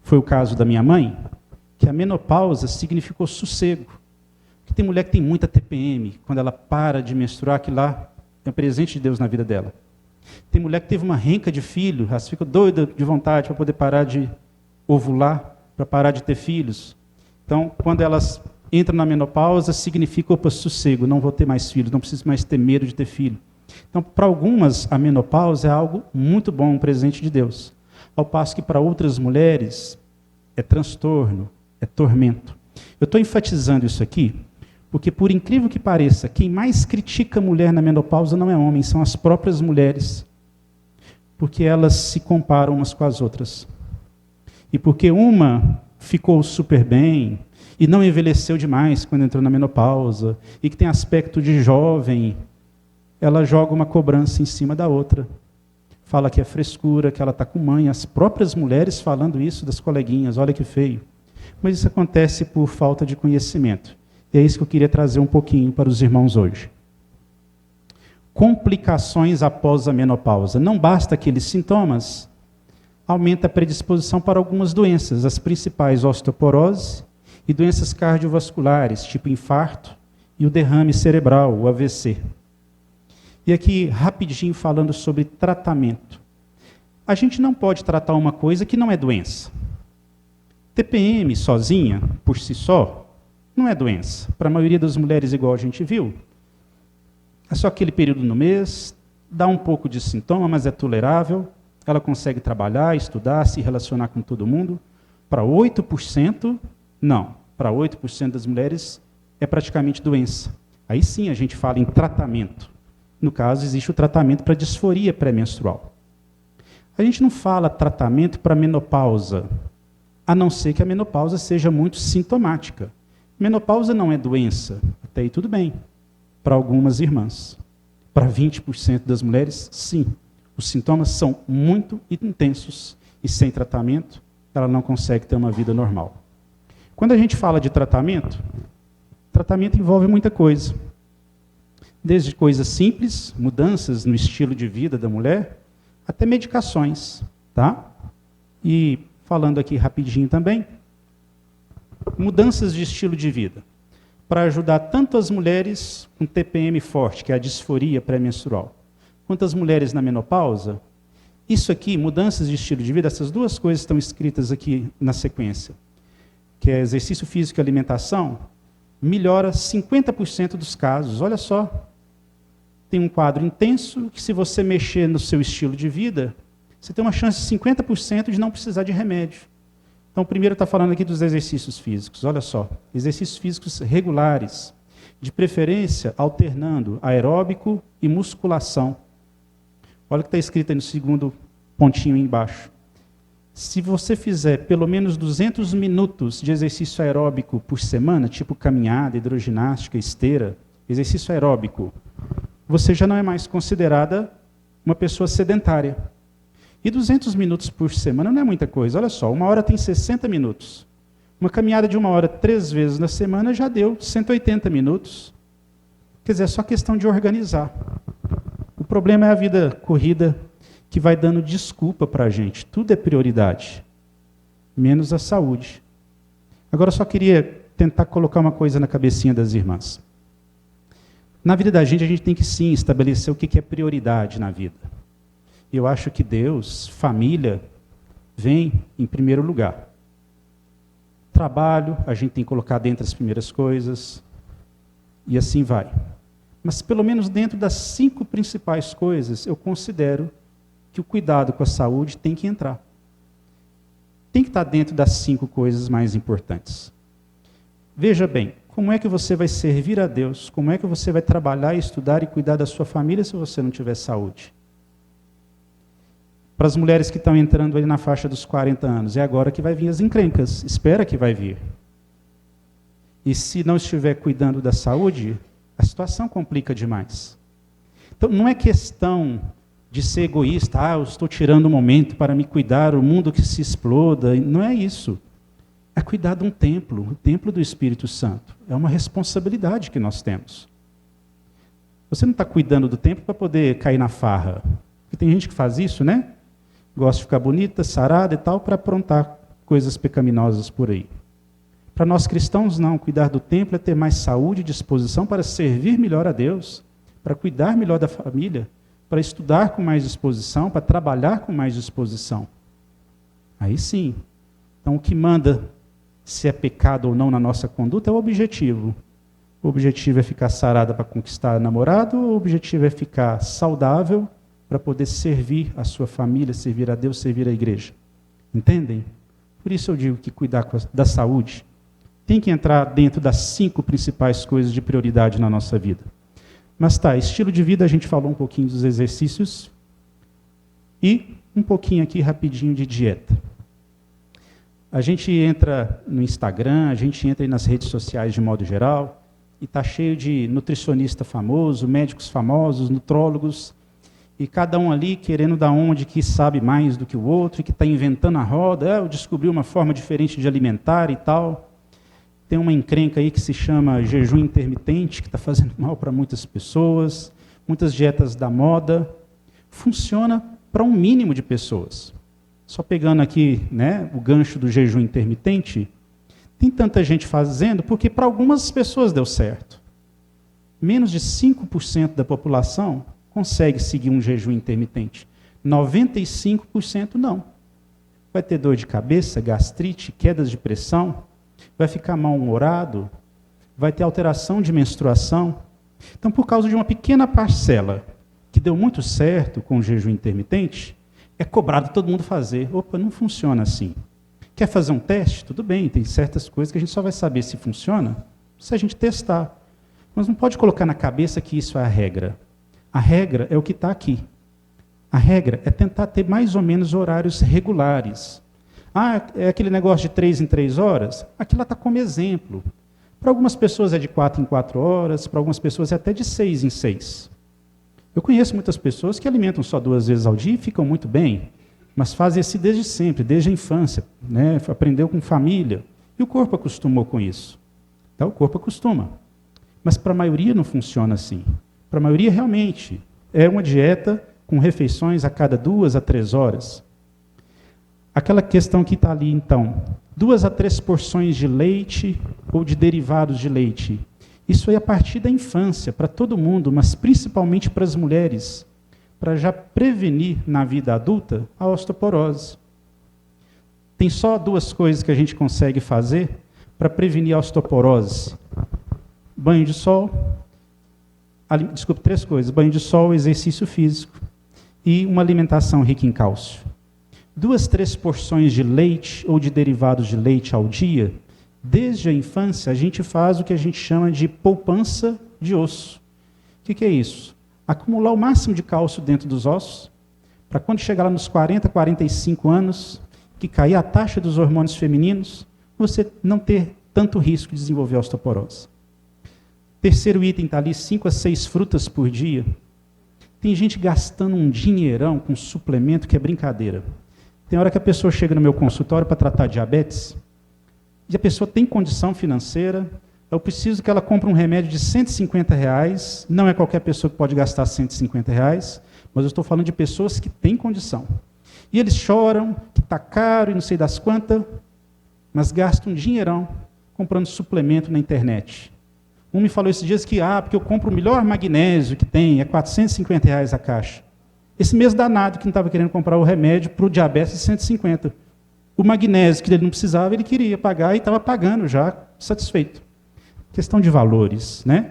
foi o caso da minha mãe, que a menopausa significou sossego. Porque tem mulher que tem muita TPM, quando ela para de menstruar, que lá é um presente de Deus na vida dela. Tem mulher que teve uma renca de filho, elas ficam doidas de vontade para poder parar de ovular, para parar de ter filhos. Então, quando elas entram na menopausa, significa, opa, sossego, não vou ter mais filhos, não preciso mais ter medo de ter filho. Então, para algumas, a menopausa é algo muito bom, um presente de Deus. Ao passo que para outras mulheres, é transtorno, é tormento. Eu estou enfatizando isso aqui, porque, por incrível que pareça, quem mais critica a mulher na menopausa não é homem, são as próprias mulheres. Porque elas se comparam umas com as outras. E porque uma ficou super bem, e não envelheceu demais quando entrou na menopausa, e que tem aspecto de jovem, ela joga uma cobrança em cima da outra. Fala que é frescura, que ela está com mãe. As próprias mulheres falando isso das coleguinhas, olha que feio. Mas isso acontece por falta de conhecimento. E é isso que eu queria trazer um pouquinho para os irmãos hoje. Complicações após a menopausa. Não basta aqueles sintomas, aumenta a predisposição para algumas doenças, as principais, osteoporose e doenças cardiovasculares, tipo infarto e o derrame cerebral, o AVC. E aqui, rapidinho, falando sobre tratamento. A gente não pode tratar uma coisa que não é doença. TPM sozinha, por si só, não é doença. Para a maioria das mulheres, igual a gente viu, é só aquele período no mês, dá um pouco de sintoma, mas é tolerável, ela consegue trabalhar, estudar, se relacionar com todo mundo. Para 8%, não. Para 8% das mulheres, é praticamente doença. Aí sim a gente fala em tratamento. no caso, existe o tratamento para disforia pré-menstrual. A gente não fala tratamento para menopausa, a não ser que a menopausa seja muito sintomática. Menopausa não é doença, até aí tudo bem, para algumas irmãs. Para 20% das mulheres, sim. Os sintomas são muito intensos e sem tratamento, ela não consegue ter uma vida normal. Quando a gente fala de tratamento envolve muita coisa. Desde coisas simples, mudanças no estilo de vida da mulher, até medicações, tá? E falando aqui rapidinho também, mudanças de estilo de vida, para ajudar tanto as mulheres com TPM forte, que é a disforia pré-menstrual, quanto as mulheres na menopausa. Isso aqui, mudanças de estilo de vida, essas duas coisas estão escritas aqui na sequência, que é exercício físico e alimentação, melhora 50% dos casos. Olha só, tem um quadro intenso que, se você mexer no seu estilo de vida, você tem uma chance de 50% de não precisar de remédio. Então, primeiro está falando aqui dos exercícios físicos. Olha só, exercícios físicos regulares, de preferência alternando aeróbico e musculação. Olha o que está escrito aí no segundo pontinho embaixo. Se você fizer pelo menos 200 minutos de exercício aeróbico por semana, tipo caminhada, hidroginástica, esteira, exercício aeróbico, você já não é mais considerada uma pessoa sedentária. E 200 minutos por semana não é muita coisa. Olha só, 1 hora tem 60 minutos. Uma caminhada de 1 hora 3 vezes na semana já deu 180 minutos. Quer dizer, é só questão de organizar. O problema é a vida corrida, que vai dando desculpa para a gente. Tudo é prioridade, menos a saúde. Agora, eu só queria tentar colocar uma coisa na cabecinha das irmãs. Na vida da gente, a gente tem que sim estabelecer o que é prioridade na vida. Eu acho que Deus, família, vem em primeiro lugar. Trabalho, a gente tem que colocar dentro as primeiras coisas, e assim vai. Mas pelo menos dentro das 5 principais coisas, eu considero que o cuidado com a saúde tem que entrar. Tem que estar dentro das 5 coisas mais importantes. Veja bem, como é que você vai servir a Deus? Como é que você vai trabalhar, estudar e cuidar da sua família se você não tiver saúde? Para as mulheres que estão entrando ali na faixa dos 40 anos, é agora que vai vir as encrencas. Espera que vai vir. E se não estiver cuidando da saúde, a situação complica demais. Então, não é questão de ser egoísta, eu estou tirando um momento para me cuidar, o mundo que se exploda. Não é isso. É cuidar de um templo, o templo do Espírito Santo. É uma responsabilidade que nós temos. Você não está cuidando do templo para poder cair na farra. Porque tem gente que faz isso, né? Gosta de ficar bonita, sarada e tal, para aprontar coisas pecaminosas por aí. Para nós cristãos, não. Cuidar do templo é ter mais saúde e disposição para servir melhor a Deus, para cuidar melhor da família, para estudar com mais disposição, para trabalhar com mais disposição. Aí sim. Então, o que manda se é pecado ou não na nossa conduta é o objetivo. O objetivo é ficar sarada para conquistar namorado, ou o objetivo é ficar saudável para poder servir a sua família, servir a Deus, servir a igreja. Entendem? Por isso eu digo que cuidar da saúde tem que entrar dentro das 5 principais coisas de prioridade na nossa vida. Mas tá, estilo de vida, a gente falou um pouquinho dos exercícios e um pouquinho aqui rapidinho de dieta. A gente entra no Instagram, a gente entra aí nas redes sociais de modo geral e está cheio de nutricionista famoso, médicos famosos, nutrólogos, e cada um ali querendo dar onde que sabe mais do que o outro, e que está inventando a roda, eu descobri uma forma diferente de alimentar e tal. Tem uma encrenca aí que se chama jejum intermitente, que está fazendo mal para muitas pessoas, muitas dietas da moda. Funciona para um mínimo de pessoas. Só pegando aqui, né, o gancho do jejum intermitente, tem tanta gente fazendo porque para algumas pessoas deu certo. Menos de 5% da população consegue seguir um jejum intermitente. 95% não. Vai ter dor de cabeça, gastrite, quedas de pressão, vai ficar mal-humorado, vai ter alteração de menstruação. Então, por causa de uma pequena parcela que deu muito certo com o jejum intermitente, é cobrado todo mundo fazer. Opa, não funciona assim. Quer fazer um teste? Tudo bem, tem certas coisas que a gente só vai saber se funciona se a gente testar. Mas não pode colocar na cabeça que isso é a regra. A regra é o que está aqui. A regra é tentar ter mais ou menos horários regulares. É aquele negócio de 3 em 3 horas? Aqui ela está como exemplo. Para algumas pessoas é de 4 em 4 horas, para algumas pessoas é até de 6 em 6. Eu conheço muitas pessoas que alimentam só 2 vezes ao dia e ficam muito bem, mas fazem assim desde sempre, desde a infância, né? Aprendeu com família, e o corpo acostumou com isso. Então, o corpo acostuma. Mas para a maioria não funciona assim. Para a maioria, realmente, é uma dieta com refeições a cada 2 a 3 horas. Aquela questão que está ali, então, 2 a 3 porções de leite ou de derivados de leite. Isso é a partir da infância, para todo mundo, mas principalmente para as mulheres, para já prevenir na vida adulta a osteoporose. Tem só 2 coisas que a gente consegue fazer para prevenir a osteoporose. Banho de sol, 3 coisas, banho de sol, exercício físico e uma alimentação rica em cálcio. 2, 3 porções de leite ou de derivados de leite ao dia, desde a infância a gente faz o que a gente chama de poupança de osso. O que é isso? Acumular o máximo de cálcio dentro dos ossos, para quando chegar lá nos 40, 45 anos, que cair a taxa dos hormônios femininos, você não ter tanto risco de desenvolver osteoporose. Terceiro item está ali, 5 a 6 frutas por dia. Tem gente gastando um dinheirão com suplemento que é brincadeira. Tem hora que a pessoa chega no meu consultório para tratar diabetes, e a pessoa tem condição financeira, eu preciso que ela compre um remédio de R$150, não é qualquer pessoa que pode gastar R$150, mas eu estou falando de pessoas que têm condição. E eles choram, que está caro e não sei das quantas, mas gastam um dinheirão comprando suplemento na internet. Um me falou esses dias que, porque eu compro o melhor magnésio que tem, é R$450 a caixa. Esse mesmo danado que não estava querendo comprar o remédio para o diabetes de 150. O magnésio que ele não precisava, ele queria pagar e estava pagando já, satisfeito. Questão de valores, né?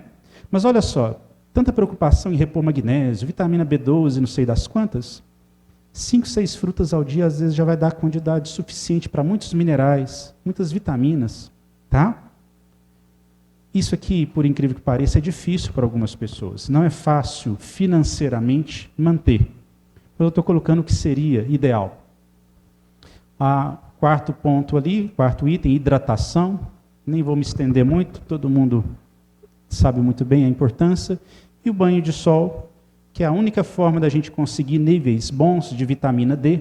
Mas olha só, tanta preocupação em repor magnésio, vitamina B12, não sei das quantas, 5, 6 frutas ao dia, às vezes, já vai dar quantidade suficiente para muitos minerais, muitas vitaminas, tá? Isso aqui, por incrível que pareça, é difícil para algumas pessoas. Não é fácil financeiramente manter. Eu estou colocando o que seria ideal. Quarto ponto ali, quarto item, hidratação. Nem vou me estender muito, todo mundo sabe muito bem a importância. E o banho de sol, que é a única forma da gente conseguir níveis bons de vitamina D,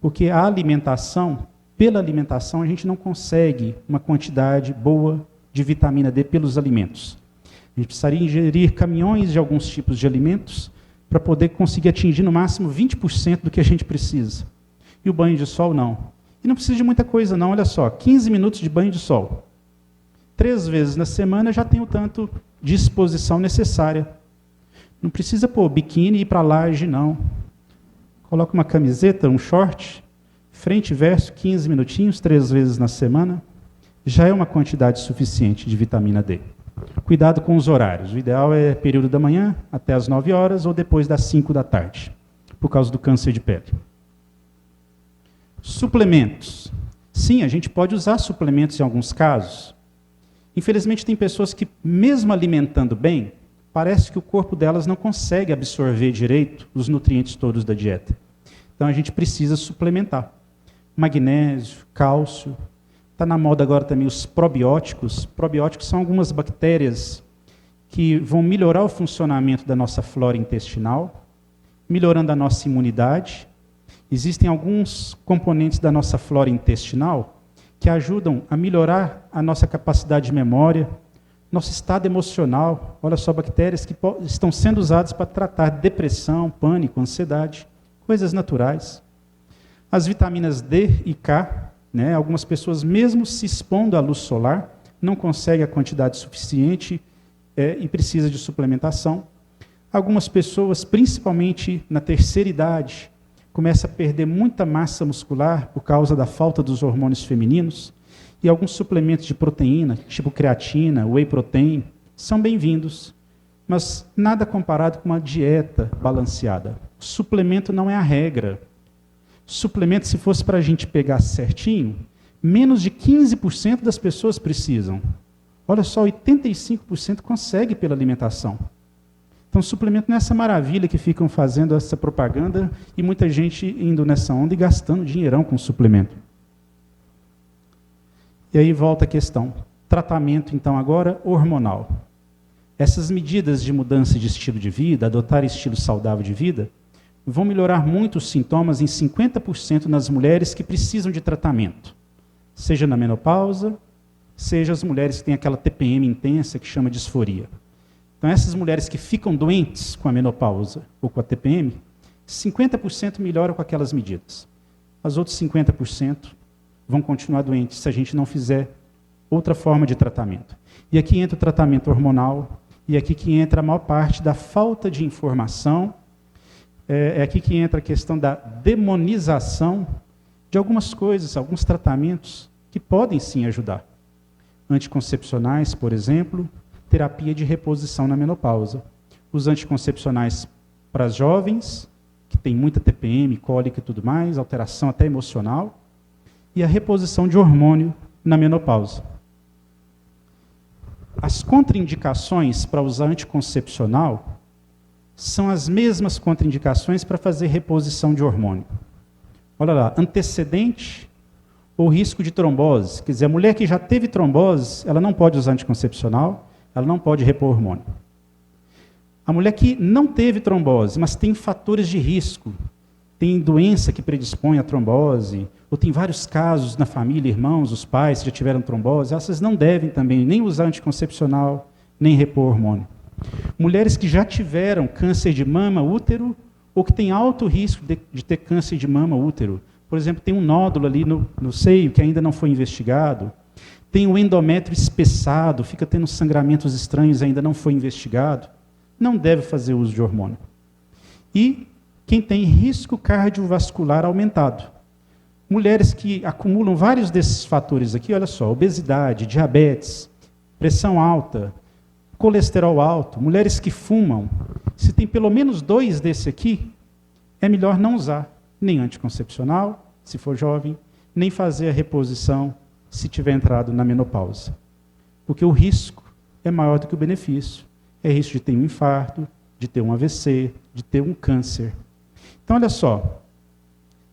porque a alimentação, pela alimentação, a gente não consegue uma quantidade boa de vitamina D pelos alimentos. A gente precisaria ingerir caminhões de alguns tipos de alimentos para poder conseguir atingir no máximo 20% do que a gente precisa. E o banho de sol, não. E não precisa de muita coisa, não. Olha só, 15 minutos de banho de sol. 3 vezes na semana já tem o tanto de exposição necessária. Não precisa pôr biquíni e ir para a laje, não. Coloca uma camiseta, um short, frente e verso, 15 minutinhos, 3 vezes na semana. Já é uma quantidade suficiente de vitamina D. Cuidado com os horários. O ideal é período da manhã, até as 9 horas, ou depois das 5 da tarde, por causa do câncer de pele. Suplementos. Sim, a gente pode usar suplementos em alguns casos. Infelizmente, tem pessoas que, mesmo alimentando bem, parece que o corpo delas não consegue absorver direito os nutrientes todos da dieta. Então, a gente precisa suplementar. Magnésio, cálcio. Está na moda agora também os probióticos. Probióticos são algumas bactérias que vão melhorar o funcionamento da nossa flora intestinal, melhorando a nossa imunidade. Existem alguns componentes da nossa flora intestinal que ajudam a melhorar a nossa capacidade de memória, nosso estado emocional. Olha só, bactérias que estão sendo usadas para tratar depressão, pânico, ansiedade, coisas naturais. As vitaminas D e K, né, algumas pessoas, mesmo se expondo à luz solar, não conseguem a quantidade suficiente e precisa de suplementação. Algumas pessoas, principalmente na terceira idade, começam a perder muita massa muscular por causa da falta dos hormônios femininos, e alguns suplementos de proteína, tipo creatina, whey protein, são bem-vindos, mas nada comparado com uma dieta balanceada. O suplemento não é a regra. Suplemento, se fosse para a gente pegar certinho, menos de 15% das pessoas precisam. Olha só, 85% consegue pela alimentação. Então, suplemento não é essa maravilha que ficam fazendo essa propaganda e muita gente indo nessa onda e gastando dinheirão com suplemento. E aí volta a questão. Tratamento, então, agora hormonal. Essas medidas de mudança de estilo de vida, adotar estilo saudável de vida, vão melhorar muito os sintomas em 50% nas mulheres que precisam de tratamento. Seja na menopausa, seja as mulheres que têm aquela TPM intensa que chama disforia. Então, essas mulheres que ficam doentes com a menopausa ou com a TPM, 50% melhoram com aquelas medidas. As outras 50% vão continuar doentes se a gente não fizer outra forma de tratamento. E aqui entra o tratamento hormonal, e aqui que entra a maior parte da falta de informação, é aqui que entra a questão da demonização de algumas coisas, alguns tratamentos que podem sim ajudar. Anticoncepcionais, por exemplo, terapia de reposição na menopausa. Os anticoncepcionais para as jovens, que tem muita TPM, cólica e tudo mais, alteração até emocional, e a reposição de hormônio na menopausa. As contraindicações para usar anticoncepcional são as mesmas contraindicações para fazer reposição de hormônio. Olha lá, antecedente ou risco de trombose. Quer dizer, a mulher que já teve trombose, ela não pode usar anticoncepcional, ela não pode repor hormônio. A mulher que não teve trombose, mas tem fatores de risco, tem doença que predispõe à trombose, ou tem vários casos na família, irmãos, os pais que já tiveram trombose, essas não devem também nem usar anticoncepcional, nem repor hormônio. Mulheres que já tiveram câncer de mama, útero, ou que têm alto risco de ter câncer de mama, útero. Por exemplo, tem um nódulo ali no seio que ainda não foi investigado, tem o endométrio espessado, fica tendo sangramentos estranhos, ainda não foi investigado, não deve fazer uso de hormônio. E quem tem risco cardiovascular aumentado. Mulheres que acumulam vários desses fatores aqui, olha só, obesidade, diabetes, pressão alta, colesterol alto, mulheres que fumam, se tem pelo menos 2 desse aqui, é melhor não usar nem anticoncepcional, se for jovem, nem fazer a reposição se tiver entrado na menopausa. Porque o risco é maior do que o benefício. É risco de ter um infarto, de ter um AVC, de ter um câncer. Então, olha só,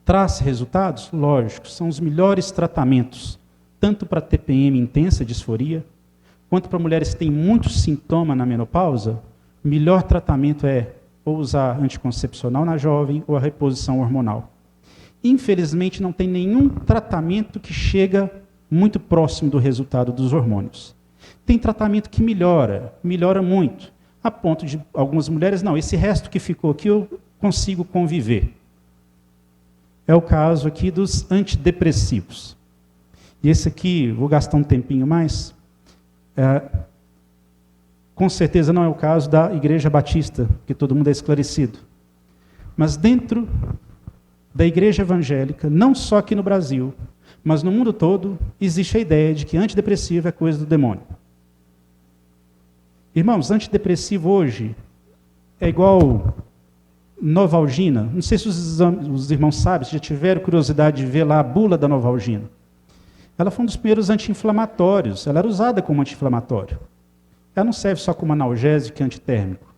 traz resultados? Lógico, são os melhores tratamentos, tanto para TPM intensa, disforia, quanto para mulheres que têm muito sintoma na menopausa, o melhor tratamento é ou usar anticoncepcional na jovem ou a reposição hormonal. Infelizmente, não tem nenhum tratamento que chega muito próximo do resultado dos hormônios. Tem tratamento que melhora muito, a ponto de algumas mulheres, não, esse resto que ficou aqui eu consigo conviver. É o caso aqui dos antidepressivos. E esse aqui, vou gastar um tempinho mais, com certeza não é o caso da Igreja Batista, que todo mundo é esclarecido. Mas dentro da Igreja Evangélica, não só aqui no Brasil, mas no mundo todo, existe a ideia de que antidepressivo é coisa do demônio. Irmãos, antidepressivo hoje é igual Novalgina. Não sei se os irmãos sabem, se já tiveram curiosidade de ver lá a bula da Novalgina. Ela foi um dos primeiros anti-inflamatórios, ela era usada como anti-inflamatório. Ela não serve só como analgésico e antitérmico.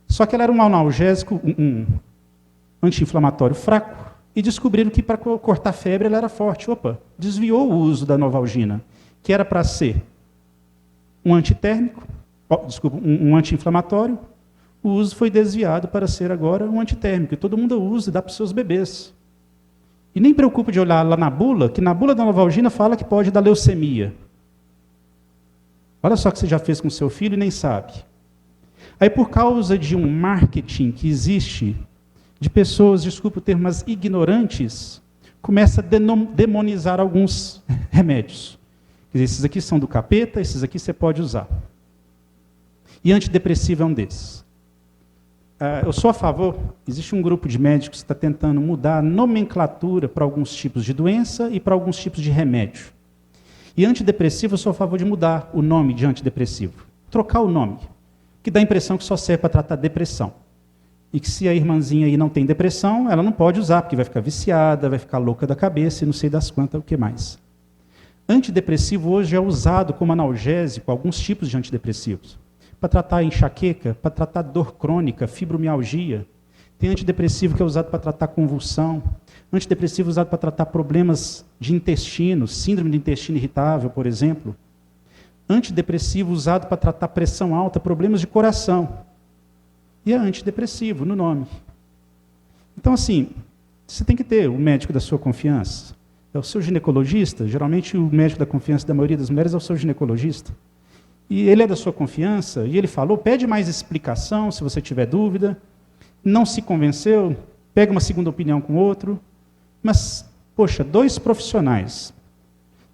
Só que ela era um analgésico, um anti-inflamatório fraco, e descobriram que para cortar febre ela era forte. Opa, desviou o uso da Novalgina, que era para ser um antitérmico, um anti-inflamatório, o uso foi desviado para ser agora um antitérmico, e todo mundo usa e dá para os seus bebês. E nem preocupa de olhar lá na bula, que na bula da Novalgina fala que pode dar leucemia. Olha só o que você já fez com seu filho e nem sabe. Aí, por causa de um marketing que existe, de pessoas, desculpa o termo, mas ignorantes, começa a demonizar alguns remédios. Quer dizer, esses aqui são do capeta, esses aqui você pode usar. E antidepressivo é um desses. Eu sou a favor, existe um grupo de médicos que está tentando mudar a nomenclatura para alguns tipos de doença e para alguns tipos de remédio. E antidepressivo, eu sou a favor de mudar o nome de antidepressivo. Trocar o nome, que dá a impressão que só serve para tratar depressão. E que se a irmãzinha aí não tem depressão, ela não pode usar, porque vai ficar viciada, vai ficar louca da cabeça e não sei das quantas, o que mais. Antidepressivo hoje é usado como analgésico, alguns tipos de antidepressivos. para tratar enxaqueca, para tratar dor crônica, fibromialgia. Tem antidepressivo que é usado para tratar convulsão. Antidepressivo usado para tratar problemas de intestino, síndrome de intestino irritável, por exemplo. Antidepressivo usado para tratar pressão alta, problemas de coração. E é antidepressivo, no nome. Então, assim, você tem que ter o médico da sua confiança. É o seu ginecologista. Geralmente, o médico da confiança da maioria das mulheres é o seu ginecologista. E ele é da sua confiança, e ele falou, pede mais explicação se você tiver dúvida. Não se convenceu, pega uma segunda opinião com outro. Mas, poxa, 2 profissionais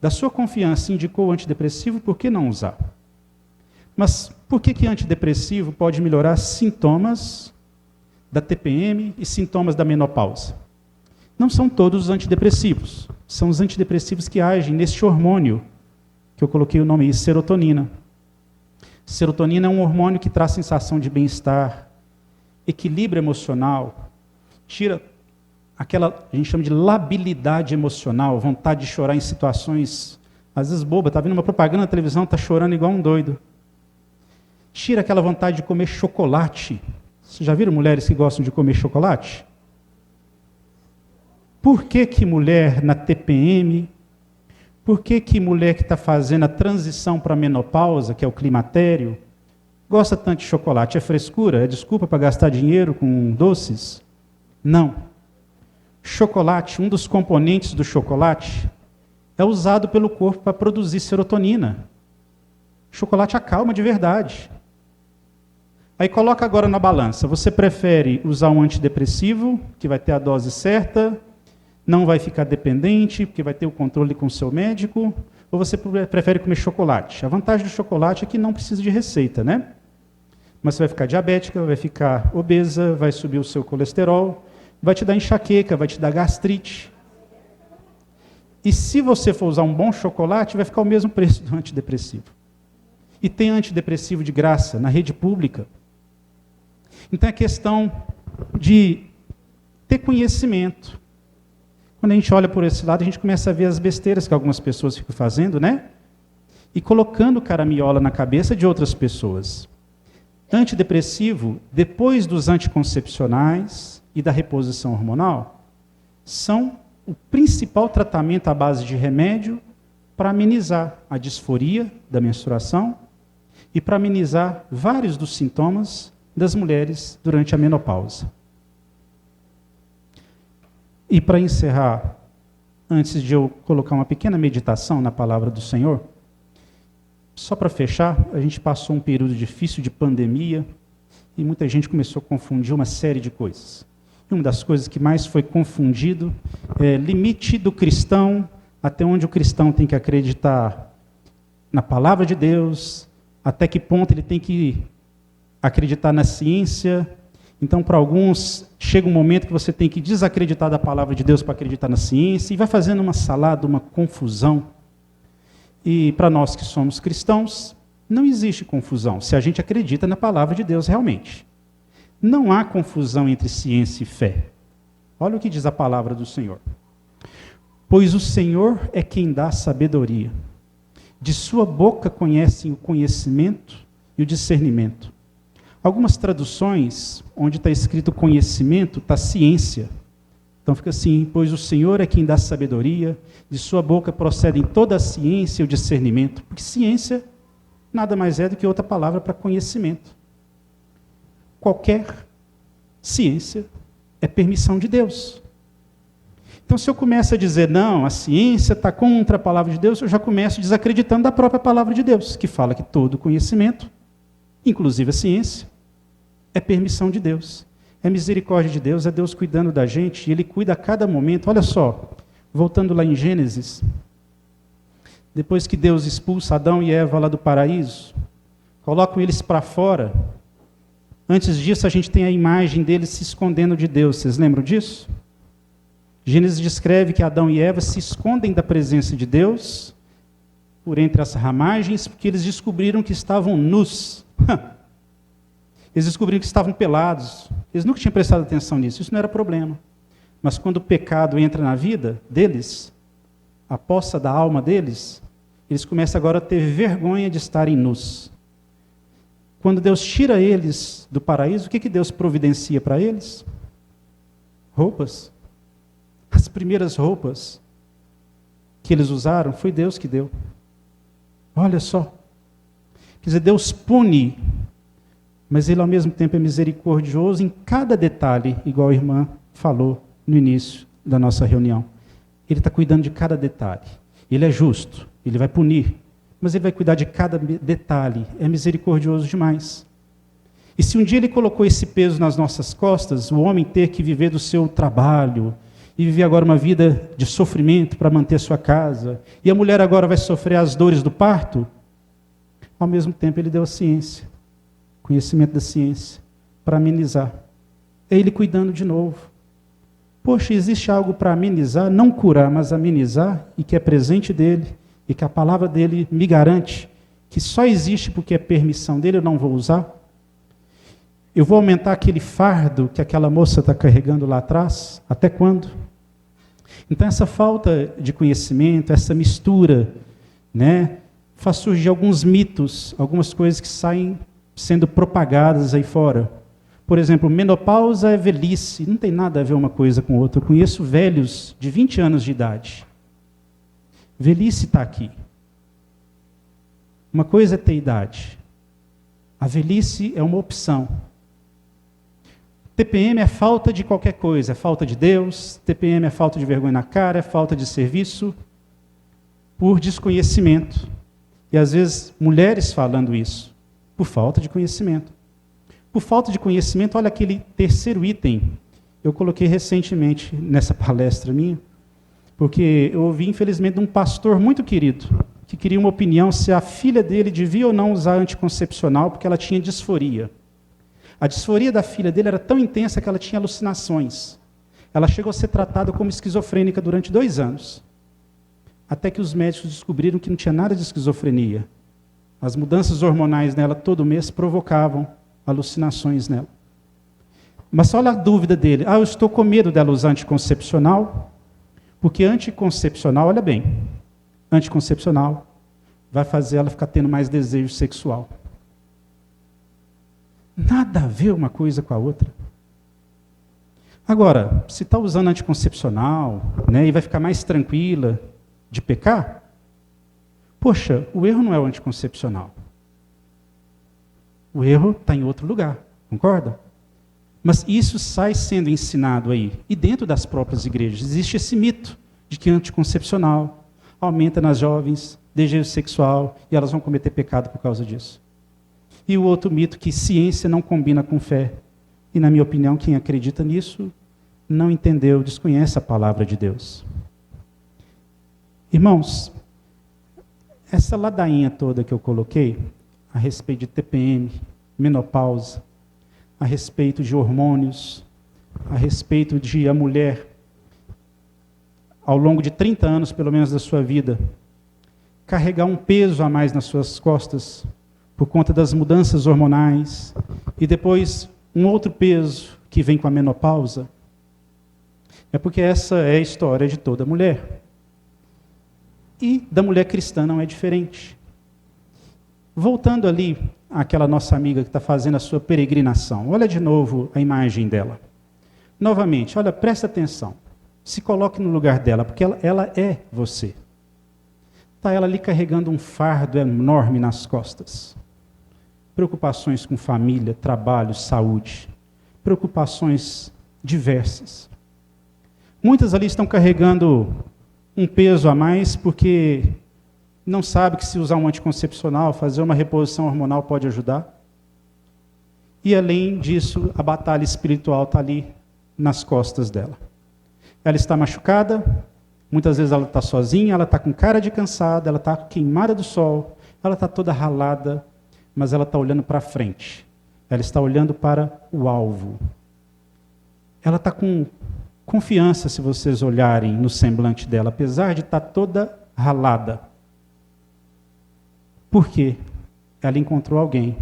da sua confiança indicou o antidepressivo, por que não usar? Mas por que antidepressivo pode melhorar sintomas da TPM e sintomas da menopausa? Não são todos os antidepressivos. São os antidepressivos que agem neste hormônio, que eu coloquei o nome aí, serotonina. Serotonina é um hormônio que traz sensação de bem-estar, equilíbrio emocional, tira aquela, a gente chama de labilidade emocional, vontade de chorar em situações, às vezes boba, está vendo uma propaganda na televisão, está chorando igual um doido. Tira aquela vontade de comer chocolate. Vocês já viram mulheres que gostam de comer chocolate? Por que mulher na TPM, por que mulher que está fazendo a transição para a menopausa, que é o climatério, gosta tanto de chocolate? É frescura? É desculpa para gastar dinheiro com doces? Não. Chocolate, um dos componentes do chocolate, é usado pelo corpo para produzir serotonina. Chocolate acalma de verdade. Aí coloca agora na balança. Você prefere usar um antidepressivo, que vai ter a dose certa, não vai ficar dependente, porque vai ter o controle com o seu médico, ou você prefere comer chocolate? A vantagem do chocolate é que não precisa de receita, né? Mas você vai ficar diabética, vai ficar obesa, vai subir o seu colesterol, vai te dar enxaqueca, vai te dar gastrite. E se você for usar um bom chocolate, vai ficar o mesmo preço do antidepressivo. E tem antidepressivo de graça na rede pública. Então é questão de ter conhecimento. Quando a gente olha por esse lado, a gente começa a ver as besteiras que algumas pessoas ficam fazendo, né? E colocando caramiola na cabeça de outras pessoas. Antidepressivo, depois dos anticoncepcionais e da reposição hormonal, são o principal tratamento à base de remédio para amenizar a disforia da menstruação e para amenizar vários dos sintomas das mulheres durante a menopausa. E para encerrar, antes de eu colocar uma pequena meditação na palavra do Senhor, só para fechar, a gente passou um período difícil de pandemia e muita gente começou a confundir uma série de coisas. E uma das coisas que mais foi confundido é limite do cristão, até onde o cristão tem que acreditar na palavra de Deus, até que ponto ele tem que acreditar na ciência. Então, para alguns, chega um momento que você tem que desacreditar da palavra de Deus para acreditar na ciência, e vai fazendo uma salada, uma confusão. E para nós que somos cristãos, não existe confusão, se a gente acredita na palavra de Deus realmente. Não há confusão entre ciência e fé. Olha o que diz a palavra do Senhor. Pois o Senhor é quem dá sabedoria. De sua boca conhecem o conhecimento e o discernimento. Algumas traduções, onde está escrito conhecimento, está ciência. Então fica assim, pois o Senhor é quem dá sabedoria, de sua boca procedem toda a ciência e o discernimento. Porque ciência nada mais é do que outra palavra para conhecimento. Qualquer ciência é permissão de Deus. Então, se eu começo a dizer, não, a ciência está contra a palavra de Deus, eu já começo desacreditando da própria palavra de Deus, que fala que todo conhecimento, inclusive a ciência, é permissão de Deus. É misericórdia de Deus, é Deus cuidando da gente, e Ele cuida a cada momento. Olha só, voltando lá em Gênesis, depois que Deus expulsa Adão e Eva lá do paraíso, colocam eles para fora. Antes disso, a gente tem a imagem deles se escondendo de Deus. Vocês lembram disso? Gênesis descreve que Adão e Eva se escondem da presença de Deus por entre as ramagens, porque eles descobriram que estavam nus. Eles descobriram que estavam pelados. Eles nunca tinham prestado atenção nisso. Isso não era problema. Mas quando o pecado entra na vida deles, a poça da alma deles, eles começam agora a ter vergonha de estarem nus. Quando Deus tira eles do paraíso, o que Deus providencia para eles? Roupas. As primeiras roupas que eles usaram foi Deus que deu. Olha só. Quer dizer, Deus pune, mas Ele ao mesmo tempo é misericordioso em cada detalhe, igual a irmã falou no início da nossa reunião. Ele está cuidando de cada detalhe. Ele é justo, Ele vai punir, mas Ele vai cuidar de cada detalhe. É misericordioso demais. E se um dia Ele colocou esse peso nas nossas costas, o homem ter que viver do seu trabalho, e viver agora uma vida de sofrimento para manter a sua casa, e a mulher agora vai sofrer as dores do parto, ao mesmo tempo Ele deu a ciência, conhecimento da ciência, para amenizar. É Ele cuidando de novo. Poxa, existe algo para amenizar, não curar, mas amenizar, e que é presente dEle, e que a palavra dEle me garante, que só existe porque é permissão dEle, eu não vou usar? Eu vou aumentar aquele fardo que aquela moça está carregando lá atrás? Até quando? Então essa falta de conhecimento, essa mistura, né, faz surgir alguns mitos, algumas coisas que saem sendo propagadas aí fora. Por exemplo, menopausa é velhice, não tem nada a ver uma coisa com outra. Eu conheço velhos de 20 anos de idade. Velhice está aqui. Uma coisa é ter idade. A velhice é uma opção. TPM é falta de qualquer coisa, é falta de Deus, TPM é falta de vergonha na cara, é falta de serviço, por desconhecimento. E às vezes mulheres falando isso, por falta de conhecimento. Por falta de conhecimento, olha aquele terceiro item, eu coloquei recentemente nessa palestra minha, porque eu ouvi infelizmente de um pastor muito querido, que queria uma opinião se a filha dele devia ou não usar anticoncepcional, porque ela tinha disforia. A disforia da filha dele era tão intensa que ela tinha alucinações. Ela chegou a ser tratada como esquizofrênica durante 2 anos. Até que os médicos descobriram que não tinha nada de esquizofrenia. As mudanças hormonais nela todo mês provocavam alucinações nela. Mas olha a dúvida dele. Eu estou com medo dela usar anticoncepcional, porque anticoncepcional, olha bem, anticoncepcional vai fazer ela ficar tendo mais desejo sexual. Nada a ver uma coisa com a outra. Agora, se está usando anticoncepcional, né, e vai ficar mais tranquila de pecar, poxa, o erro não é o anticoncepcional. O erro está em outro lugar, concorda? Mas isso sai sendo ensinado aí. E dentro das próprias igrejas existe esse mito de que anticoncepcional aumenta nas jovens desejo sexual e elas vão cometer pecado por causa disso. E o outro mito, que ciência não combina com fé. E, na minha opinião, quem acredita nisso não entendeu, desconhece a palavra de Deus. Irmãos, essa ladainha toda que eu coloquei, a respeito de TPM, menopausa, a respeito de hormônios, a respeito de a mulher, ao longo de 30 anos, pelo menos, da sua vida, carregar um peso a mais nas suas costas, por conta das mudanças hormonais, e depois um outro peso que vem com a menopausa, é porque essa é a história de toda mulher. E da mulher cristã não é diferente. Voltando ali àquela nossa amiga que está fazendo a sua peregrinação, olha de novo a imagem dela. Novamente, olha, presta atenção. Se coloque no lugar dela, porque ela é você. Está ela ali carregando um fardo enorme nas costas. Preocupações com família, trabalho, saúde. Preocupações diversas. Muitas ali estão carregando um peso a mais porque não sabe que se usar um anticoncepcional, fazer uma reposição hormonal pode ajudar. E além disso, a batalha espiritual está ali nas costas dela. Ela está machucada, muitas vezes ela está sozinha, ela está com cara de cansada, ela está queimada do sol, ela está toda ralada, mas ela está olhando para frente. Ela está olhando para o alvo. Ela está com confiança, se vocês olharem no semblante dela, apesar de estar toda ralada. Por quê? Ela encontrou alguém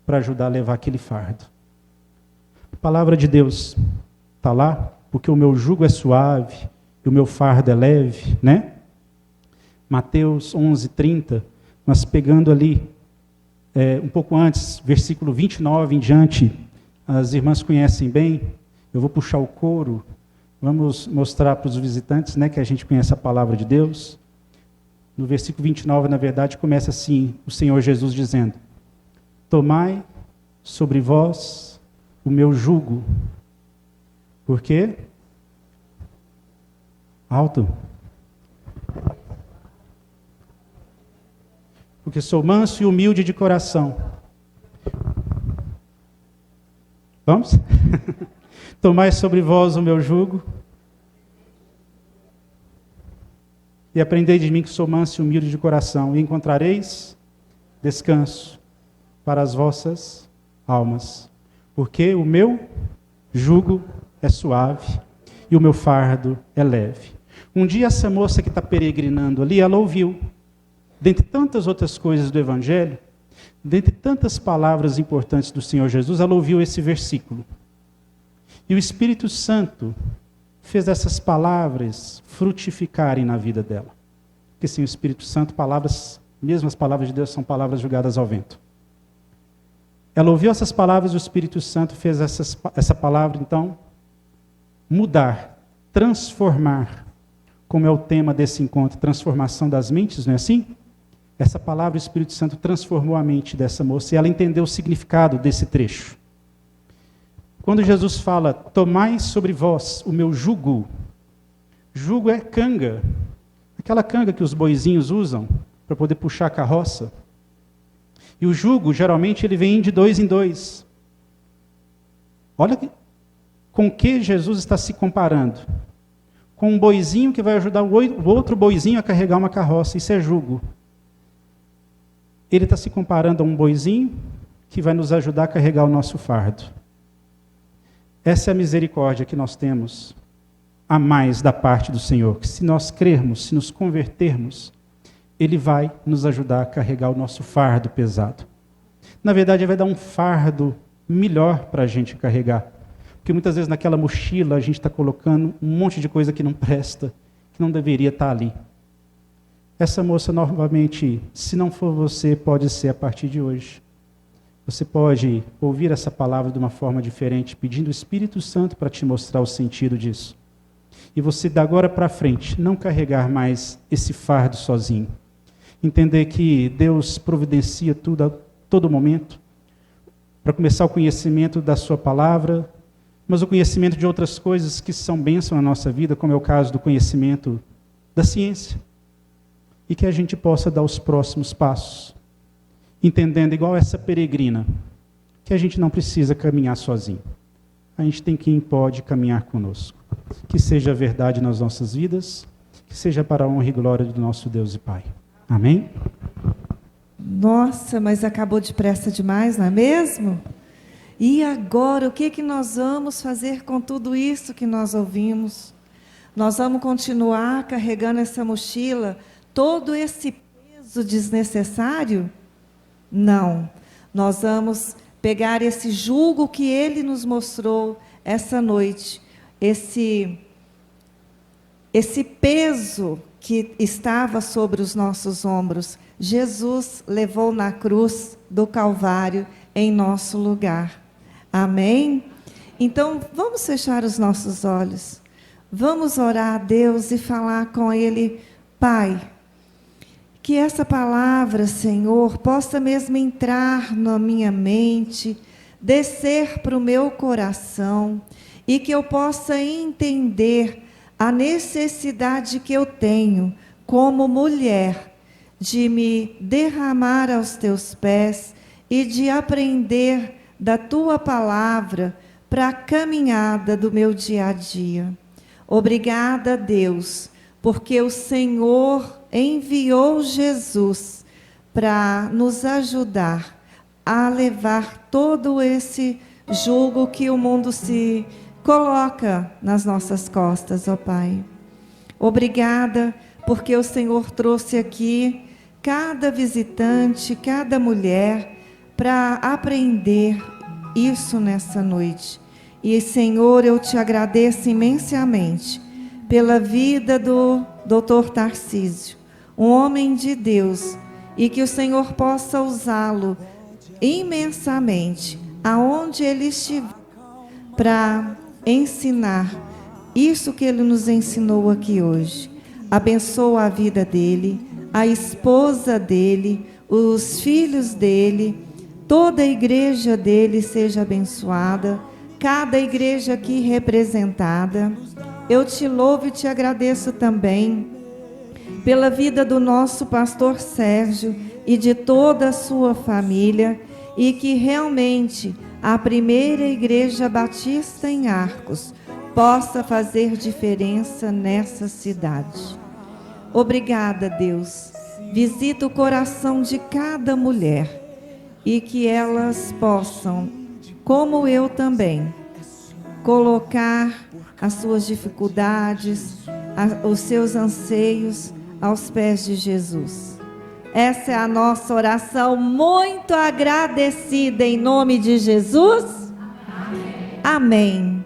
para ajudar a levar aquele fardo. A palavra de Deus está lá, porque o meu jugo é suave e o meu fardo é leve, né? Mateus 11:30, nós pegando ali um pouco antes, versículo 29 em diante, as irmãs conhecem bem, eu vou puxar o coro, vamos mostrar para os visitantes, né, que a gente conhece a palavra de Deus. No versículo 29, na verdade, começa assim, o Senhor Jesus dizendo: tomai sobre vós o meu jugo. Por quê? Alto. Porque sou manso e humilde de coração. Vamos? Tomai sobre vós o meu jugo e aprendei de mim que sou manso e humilde de coração, e encontrareis descanso para as vossas almas. Porque o meu jugo é suave e o meu fardo é leve. Um dia essa moça que está peregrinando ali, ela ouviu, dentre tantas outras coisas do Evangelho, dentre tantas palavras importantes do Senhor Jesus, ela ouviu esse versículo. E o Espírito Santo fez essas palavras frutificarem na vida dela. Porque sem o Espírito Santo, mesmo as palavras de Deus são palavras jogadas ao vento. Ela ouviu essas palavras e o Espírito Santo fez essa palavra, então, mudar, transformar, como é o tema desse encontro, transformação das mentes, não é assim? Essa palavra, o Espírito Santo transformou a mente dessa moça e ela entendeu o significado desse trecho. Quando Jesus fala, tomai sobre vós o meu jugo, jugo é canga, aquela canga que os boizinhos usam para poder puxar a carroça. E o jugo, geralmente, ele vem de 2 em 2. Olha com que Jesus está se comparando. Com um boizinho que vai ajudar o outro boizinho a carregar uma carroça. Isso é jugo. Ele está se comparando a um boizinho que vai nos ajudar a carregar o nosso fardo. Essa é a misericórdia que nós temos a mais da parte do Senhor. Que se nós crermos, se nos convertermos, Ele vai nos ajudar a carregar o nosso fardo pesado. Na verdade, Ele vai dar um fardo melhor para a gente carregar. Porque muitas vezes naquela mochila a gente está colocando um monte de coisa que não presta, que não deveria estar ali. Essa moça, novamente, se não for você, pode ser a partir de hoje. Você pode ouvir essa palavra de uma forma diferente, pedindo o Espírito Santo para te mostrar o sentido disso. E você, da agora para frente, não carregar mais esse fardo sozinho. Entender que Deus providencia tudo a todo momento, para começar o conhecimento da sua palavra, mas o conhecimento de outras coisas que são bênção na nossa vida, como é o caso do conhecimento da ciência. E que a gente possa dar os próximos passos, entendendo, igual essa peregrina, que a gente não precisa caminhar sozinho. A gente tem quem pode caminhar conosco. Que seja verdade nas nossas vidas, que seja para a honra e glória do nosso Deus e Pai. Amém? Nossa, mas acabou depressa demais, não é mesmo? E agora, o que nós vamos fazer com tudo isso que nós ouvimos? Nós vamos continuar carregando essa mochila, todo esse peso desnecessário? Não. Nós vamos pegar esse jugo que Ele nos mostrou essa noite, esse peso que estava sobre os nossos ombros, Jesus levou na cruz do Calvário em nosso lugar. Amém? Então, vamos fechar os nossos olhos. Vamos orar a Deus e falar com Ele. Pai, que essa palavra, Senhor, possa mesmo entrar na minha mente, descer para o meu coração, e que eu possa entender a necessidade que eu tenho, como mulher, de me derramar aos teus pés e de aprender da tua palavra para a caminhada do meu dia a dia. Obrigada, Deus, porque o Senhor enviou Jesus para nos ajudar a levar todo esse jugo que o mundo se coloca nas nossas costas, ó Pai. Obrigada, porque o Senhor trouxe aqui cada visitante, cada mulher, para aprender isso nessa noite. E, Senhor, eu te agradeço imensamente pela vida do Dr. Tarcísio, um homem de Deus, e que o Senhor possa usá-lo imensamente aonde ele estiver para ensinar isso que ele nos ensinou aqui hoje. Abençoa a vida dele, a esposa dele, os filhos dele, toda a igreja dele seja abençoada, cada igreja aqui representada. Eu te louvo e te agradeço também pela vida do nosso pastor Sérgio e de toda a sua família, e que realmente a primeira igreja batista em Arcos possa fazer diferença nessa cidade. Obrigada, Deus. Visita o coração de cada mulher e que elas possam, como eu também, colocar as suas dificuldades, os seus anseios aos pés de Jesus. Essa é a nossa oração, muito agradecida em nome de Jesus. Amém. Amém.